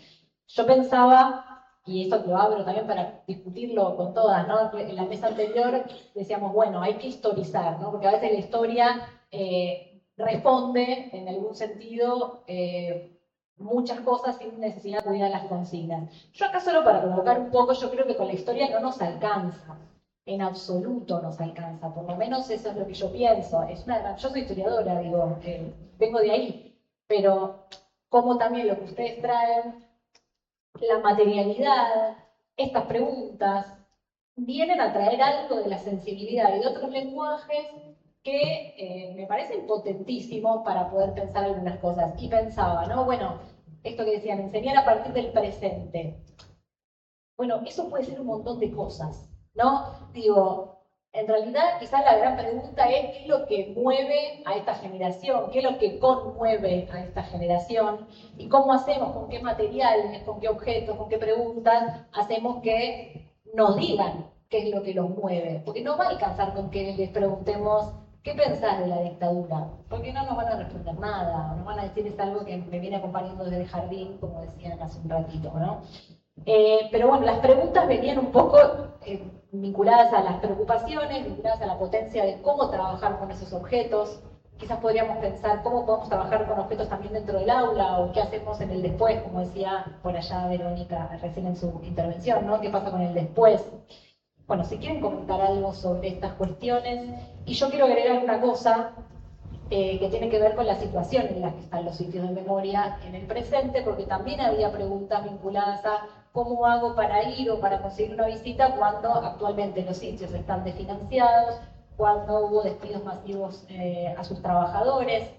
Yo pensaba, y esto lo abro también para discutirlo con todas, ¿no? En la mesa anterior decíamos, bueno, hay que historizar, ¿no? Porque a veces la historia responde, en algún sentido, muchas cosas sin necesidad de cuidar las consignas. Yo acá solo para provocar un poco, yo creo que con la historia no nos alcanza, en absoluto nos alcanza, por lo menos eso es lo que yo pienso. Yo soy historiadora, digo, vengo de ahí, pero como también lo que ustedes traen, la materialidad, estas preguntas, vienen a traer algo de la sensibilidad y de otros lenguajes que me parecen potentísimos para poder pensar algunas cosas. Y pensaba, ¿no? Bueno, esto que decían, enseñar a partir del presente. Bueno, eso puede ser un montón de cosas, ¿no? Digo, en realidad quizás la gran pregunta es qué es lo que mueve a esta generación, qué es lo que conmueve a esta generación y cómo hacemos, con qué materiales, con qué objetos, con qué preguntas hacemos que nos digan qué es lo que los mueve. Porque no va a alcanzar con que les preguntemos ¿qué pensás de la dictadura? Porque no nos van a responder nada, nos van a decir es algo que me viene acompañando desde el jardín, como decían hace un ratito, ¿no? Pero bueno, las preguntas venían un poco vinculadas a las preocupaciones, vinculadas a la potencia de cómo trabajar con esos objetos. Quizás podríamos pensar cómo podemos trabajar con objetos también dentro del aula o qué hacemos en el después, como decía por allá Verónica recién en su intervención, ¿no? ¿Qué pasa con el después? Bueno, si quieren comentar algo sobre estas cuestiones. Y yo quiero agregar una cosa que tiene que ver con la situación en la que están los sitios de memoria en el presente, porque también había preguntas vinculadas a cómo hago para ir o para conseguir una visita cuando actualmente los sitios están desfinanciados, cuando hubo despidos masivos a sus trabajadores.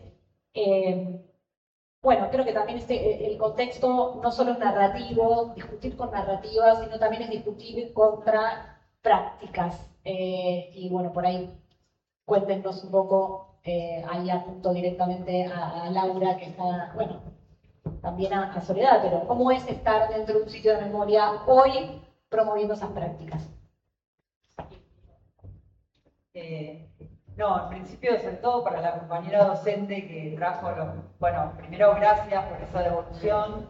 Bueno, creo que también el contexto no solo es narrativo, discutir con narrativas, sino también es discutir contra prácticas. Y bueno, por ahí cuéntenos un poco, ahí apunto directamente a Laura, que está, bueno, también a Soledad, pero ¿cómo es estar dentro de un sitio de memoria hoy promoviendo esas prácticas? No, en principio, sobre todo para la compañera docente que trajo bueno, primero gracias por esa devolución,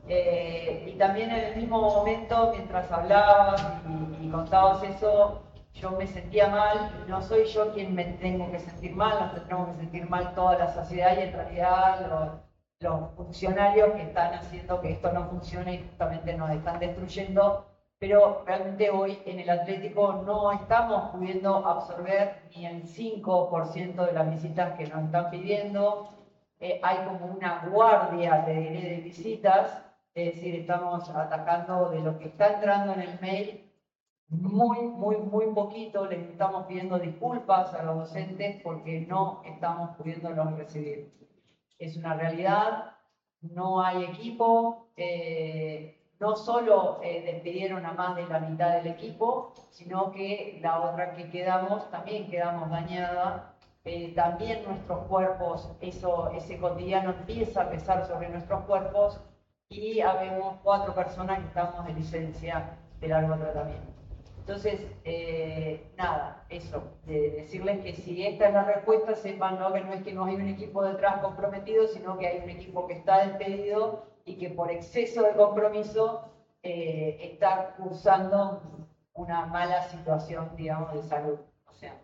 y también en el mismo momento, mientras hablabas y contabas eso, yo me sentía mal, y no soy yo quien me tengo que sentir mal, nos tendremos que sentir mal toda la sociedad y en realidad los funcionarios que están haciendo que esto no funcione y justamente nos están destruyendo, pero realmente hoy en el Atlético no estamos pudiendo absorber ni el 5% de las visitas que nos están pidiendo. Hay como una guardia, te diré, de visitas, es decir, estamos atacando de lo que está entrando en el mail muy poquito, les estamos pidiendo disculpas a los docentes porque no estamos pudiéndolos recibir. Es una realidad, no hay equipo, no solo despidieron a más de la mitad del equipo, sino que la otra que quedamos, también quedamos dañada. También nuestros cuerpos, ese cotidiano empieza a pesar sobre nuestros cuerpos y habemos 4 personas que estamos de licencia de largo tratamiento. Entonces, nada, eso, de decirles que si esta es la respuesta, sepan, ¿no?, que no es que no hay un equipo detrás comprometido, sino que hay un equipo que está despedido y que por exceso de compromiso está cursando una mala situación, digamos, de salud. O sea,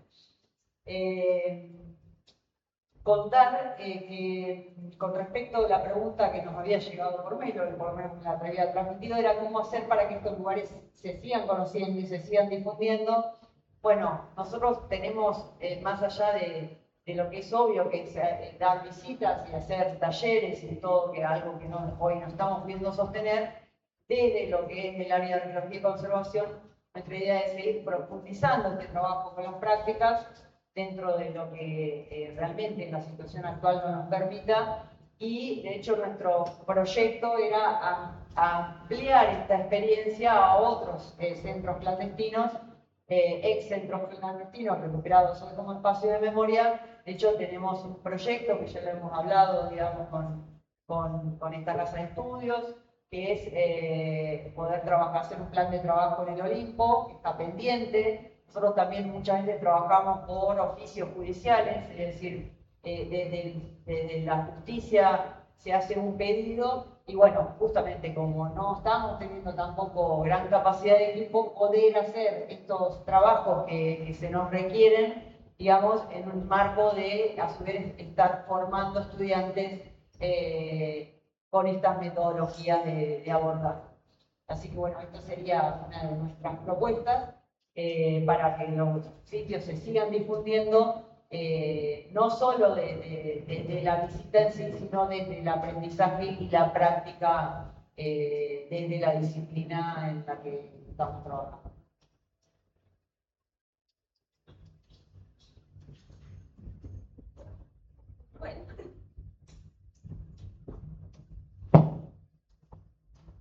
contar que con respecto a la pregunta que nos había llegado por mail, o por lo menos la había transmitido, era cómo hacer para que estos lugares se sigan conociendo y se sigan difundiendo. Bueno, nosotros tenemos, más allá de lo que es obvio, que es dar visitas y hacer talleres y todo, que es algo que hoy no estamos pudiendo sostener, desde lo que es el área de arqueología y conservación, nuestra idea es seguir profundizando este trabajo con las prácticas, dentro de lo que realmente la situación actual no nos permita, y de hecho nuestro proyecto era ampliar esta experiencia a otros centros clandestinos, ex centros clandestinos recuperados hoy como espacio de memoria. De hecho tenemos un proyecto que ya lo hemos hablado, digamos, con esta casa de estudios, que es poder trabajar, hacer un plan de trabajo en el Olimpo, que está pendiente. Nosotros también muchas veces trabajamos por oficios judiciales, es decir, desde la justicia se hace un pedido y bueno, justamente como no estamos teniendo tampoco gran capacidad de equipo, poder hacer estos trabajos que se nos requieren, digamos, en un marco de a su vez estar formando estudiantes con estas metodologías de abordaje. Así que bueno, esta sería una de nuestras propuestas. Para que los sitios se sigan difundiendo, no solo desde la visita en sí, sino desde el aprendizaje y la práctica desde la disciplina en la que estamos trabajando.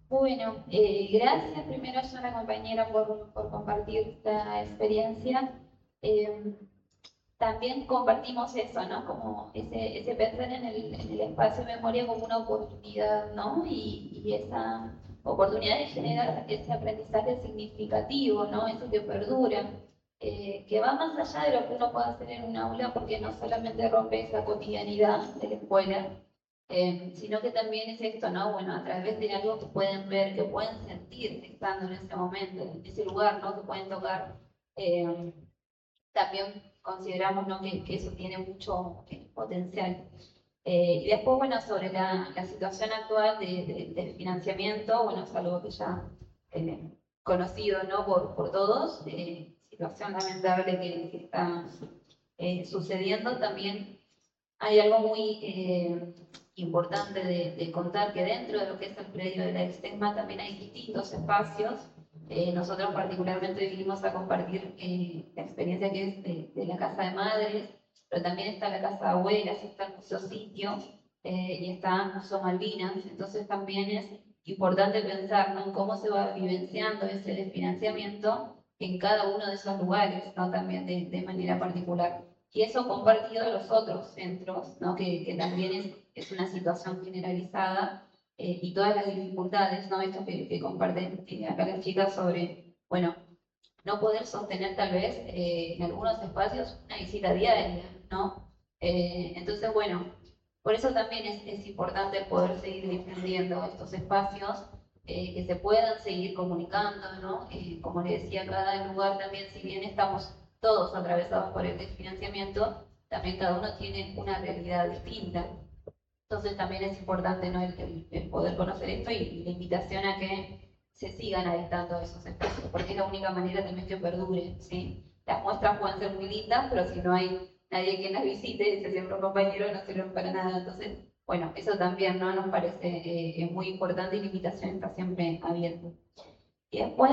Bueno, gracias primero yo a la compañera por compartir esta experiencia. También compartimos eso, ¿no? Como ese pensar en el espacio de memoria como una oportunidad, ¿no? Y esa oportunidad de generar ese aprendizaje significativo, ¿no? Eso que perdura, que va más allá de lo que uno puede hacer en un aula, porque no solamente rompe esa cotidianidad de la escuela, sino que también es esto, ¿no? Bueno, a través de algo que pueden ver, que pueden sentir estando en ese momento, en ese lugar, ¿no? Que pueden tocar. También consideramos, ¿no?, que eso tiene mucho potencial. Y después, bueno, sobre la situación actual de financiamiento, bueno, es algo que ya conocido, ¿no?, por todos, situación lamentable que está sucediendo. También hay algo muy importante de contar, que dentro de lo que es el predio de la Extesma también hay distintos espacios. Nosotros particularmente vinimos a compartir la experiencia que es de la Casa de Madres, pero también está la Casa de Abuelas, está el Museo Sitio y está el Museo Malvinas. Entonces también es importante pensar, ¿no?, en cómo se va vivenciando ese desfinanciamiento en cada uno de esos lugares, ¿no?, también de manera particular. Y eso compartido de los otros centros, ¿no?, que también es una situación generalizada, y todas las dificultades, ¿no?, esto que comparten acá las chicas sobre, bueno, no poder sostener tal vez en algunos espacios una visita diaria, ¿no? Entonces, bueno, por eso también es importante poder seguir difundiendo estos espacios, que se puedan seguir comunicando, ¿no? Como les decía, cada lugar también, si bien estamos todos atravesados por el desfinanciamiento, también cada uno tiene una realidad distinta. Entonces también es importante, ¿no?, el poder conocer esto y la invitación a que se sigan habitando esos espacios, porque es la única manera también que perdure, ¿sí? Las muestras pueden ser muy lindas, pero si no hay nadie quien las visite, dice siempre un compañero, no sirven para nada. Entonces, bueno, eso también, ¿no?, nos parece muy importante, y la invitación está siempre abierta. Y después,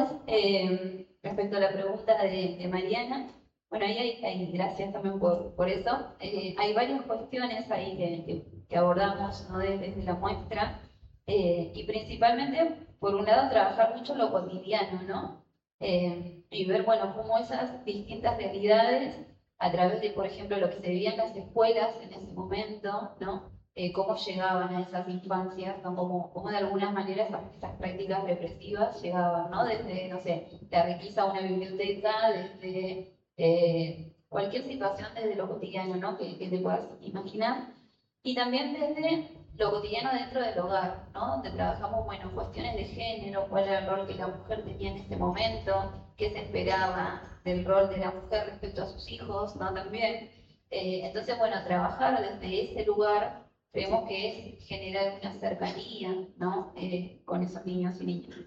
respecto a la pregunta de Mariana, bueno, ahí hay gracias también por eso. Hay varias cuestiones ahí que abordamos, ¿no?, desde la muestra, y principalmente, por un lado, trabajar mucho lo cotidiano, ¿no? Y ver, bueno, cómo esas distintas realidades, a través de, por ejemplo, lo que se vivía en las escuelas en ese momento, ¿no?, cómo llegaban a esas infancias, ¿no? Cómo de alguna manera esas prácticas represivas llegaban, ¿no? Desde, no sé, la requisa a una biblioteca, desde cualquier situación, desde lo cotidiano, ¿no? Que te puedas imaginar. Y también desde lo cotidiano dentro del hogar, ¿no? Donde trabajamos, bueno, cuestiones de género, cuál era el rol que la mujer tenía en ese momento, qué se esperaba del rol de la mujer respecto a sus hijos, ¿no? También. Entonces, bueno, trabajar desde ese lugar creemos que es generar una cercanía, ¿no? Con esos niños y niñas.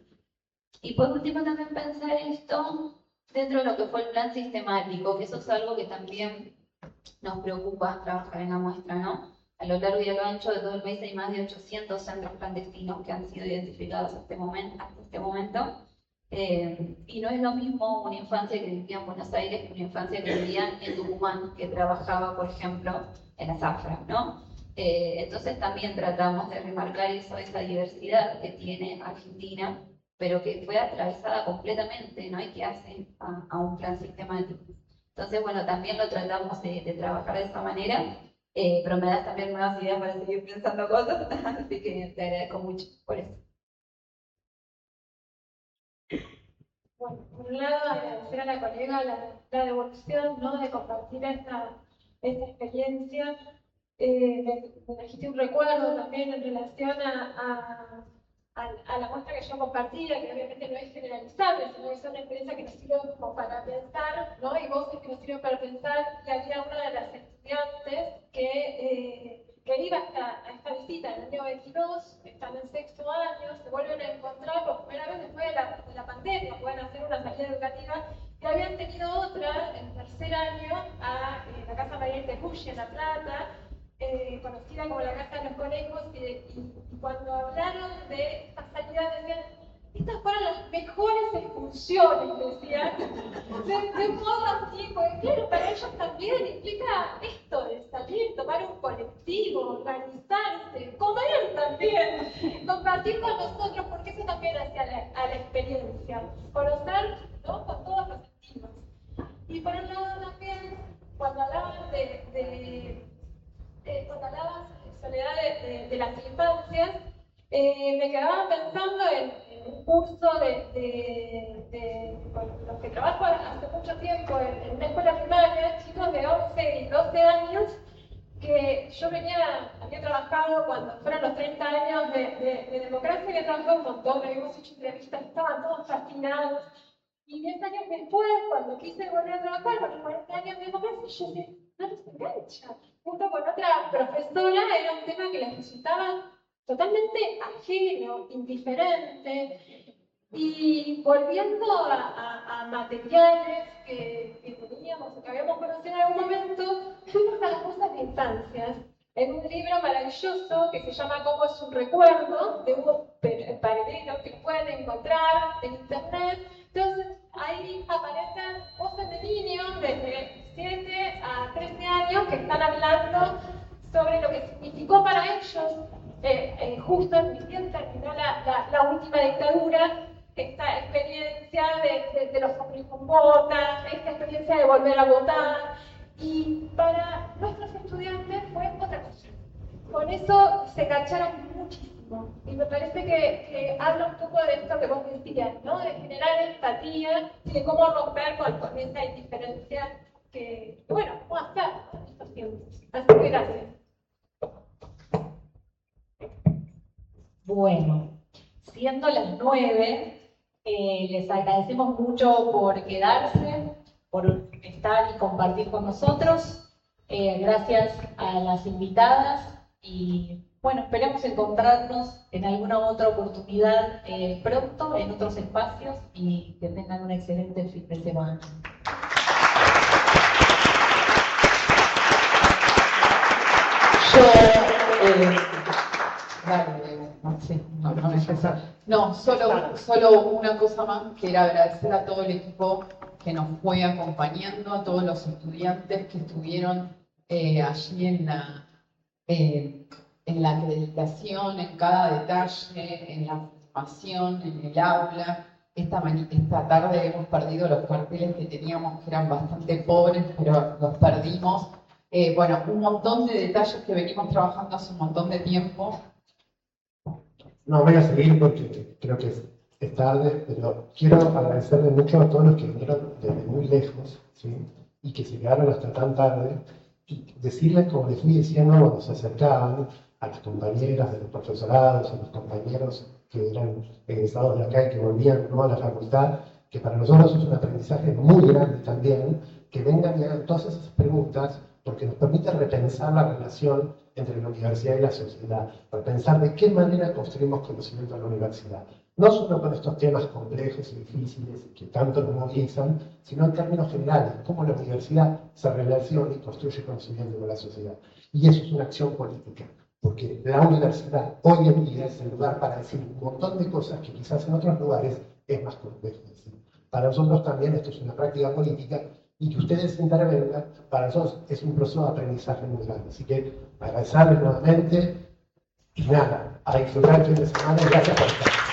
Y por último también pensar esto dentro de lo que fue el plan sistemático, que eso es algo que también nos preocupa trabajar en la muestra, ¿no? A lo largo y a lo ancho de todo el país hay más de 800 centros clandestinos que han sido identificados hasta este momento. Y no es lo mismo una infancia que vivía en Buenos Aires que una infancia que vivía en Tucumán, que trabajaba, por ejemplo, en la zafra, ¿no? Entonces también tratamos de remarcar eso, esa diversidad que tiene Argentina, pero que fue atravesada completamente, ¿no? Y que hace a un plan sistemático. Entonces, bueno, también lo tratamos de trabajar de esa manera, pero me das también nuevas ideas para seguir pensando cosas, así que te agradezco mucho por eso. Bueno, por un lado, agradecer a la colega la devolución, ¿no? De compartir esta experiencia. Me trajiste un recuerdo también en relación a la muestra que yo compartía, que obviamente no es generalizable, sino que es una experiencia que nos sirve como para pensar, ¿no? Y voces que nos sirven para pensar. Y había una de las estudiantes que iba a esta visita en el año 22, están en sexto año, se vuelven a encontrar por primera vez después de la pandemia, pueden hacer una salida educativa, y habían tenido otra en tercer año a la Casa María Tecuye en La Plata, conocida como la Casa de los Conejos, y cuando hablaron de esta salida decían: estas fueron las mejores excursiones, decían, de un modo así, porque claro, para ellos también implica esto de salir, tomar un colectivo, organizarse, comer también, compartir con nosotros, porque eso también hace a la experiencia, conocer, ¿no? Con todos los sentidos. Y por un lado también, cuando hablaban cuando hablabas, Soledad, de las infancias, me quedaba pensando en un curso con los que trabajo hace mucho tiempo en una escuela primaria, chicos de 11 y 12 años, que yo había trabajado cuando fueron los 30 años de democracia, había trabajado un montón, habíamos hecho entrevistas, estaban todos fascinados. Y 10 años después, cuando quise volver a trabajar con los 40 años de democracia, yo dije: no les engancha. Junto con otra profesora, era un tema que les resultaba totalmente ajeno, indiferente. Y volviendo a materiales que teníamos, que habíamos conocido en algún momento, fuimos a las cosas de infancias, en un libro maravilloso que se llama ¿Cómo es un recuerdo?, de Hugo Paredero, que lo pueden encontrar en internet. Entonces, ahí aparecen voces de niños desde 7 a 13 años que están hablando sobre lo que significó para ellos, justo recién terminó la última dictadura, esta experiencia de los hombres con botas, esta experiencia de volver a votar, y para nuestros estudiantes fue otra cosa. Con eso se cacharon muchísimo, y me parece que habla un poco de esto que vos decías, ¿no? De generar empatía y de cómo romper con esa indiferencia que, bueno, cómo hacer en estos tiempos. Así que gracias. Bueno, siendo las 9, les agradecemos mucho por quedarse, por estar y compartir con nosotros. Gracias a las invitadas y bueno, esperemos encontrarnos en alguna otra oportunidad pronto, en otros espacios, y que tengan un excelente fin de semana. No, solo una cosa más, que era agradecer a todo el equipo que nos fue acompañando, a todos los estudiantes que estuvieron allí en la acreditación, en cada detalle, en la formación, en el aula. Esta tarde hemos perdido los carteles que teníamos, que eran bastante pobres, pero los perdimos Bueno, un montón de detalles que venimos trabajando hace un montón de tiempo. No, voy a seguir porque creo que es tarde, pero quiero agradecerle mucho a todos los que vinieron desde muy lejos, ¿sí? Y que se quedaron hasta tan tarde. Y decirles, como les fui diciendo, cuando se acercaban a las compañeras de los profesorados, a los compañeros que eran egresados de acá y que volvían, ¿no?, a la facultad, que para nosotros es un aprendizaje muy grande también, que vengan y hagan todas esas preguntas, porque nos permite repensar la relación entre la universidad y la sociedad, repensar de qué manera construimos conocimiento en la universidad. No solo con estos temas complejos y difíciles que tanto nos movilizan, sino en términos generales, cómo la universidad se relaciona y construye conocimiento con la sociedad. Y eso es una acción política, porque la universidad hoy en día es el lugar para decir un montón de cosas que quizás en otros lugares es más complejo decir. Para nosotros también esto es una práctica política, y que ustedes intervengan, para nosotros es un proceso de aprendizaje muy grande. Así que agradecerles nuevamente y nada, a disfrutar el fin de semana y gracias por estar.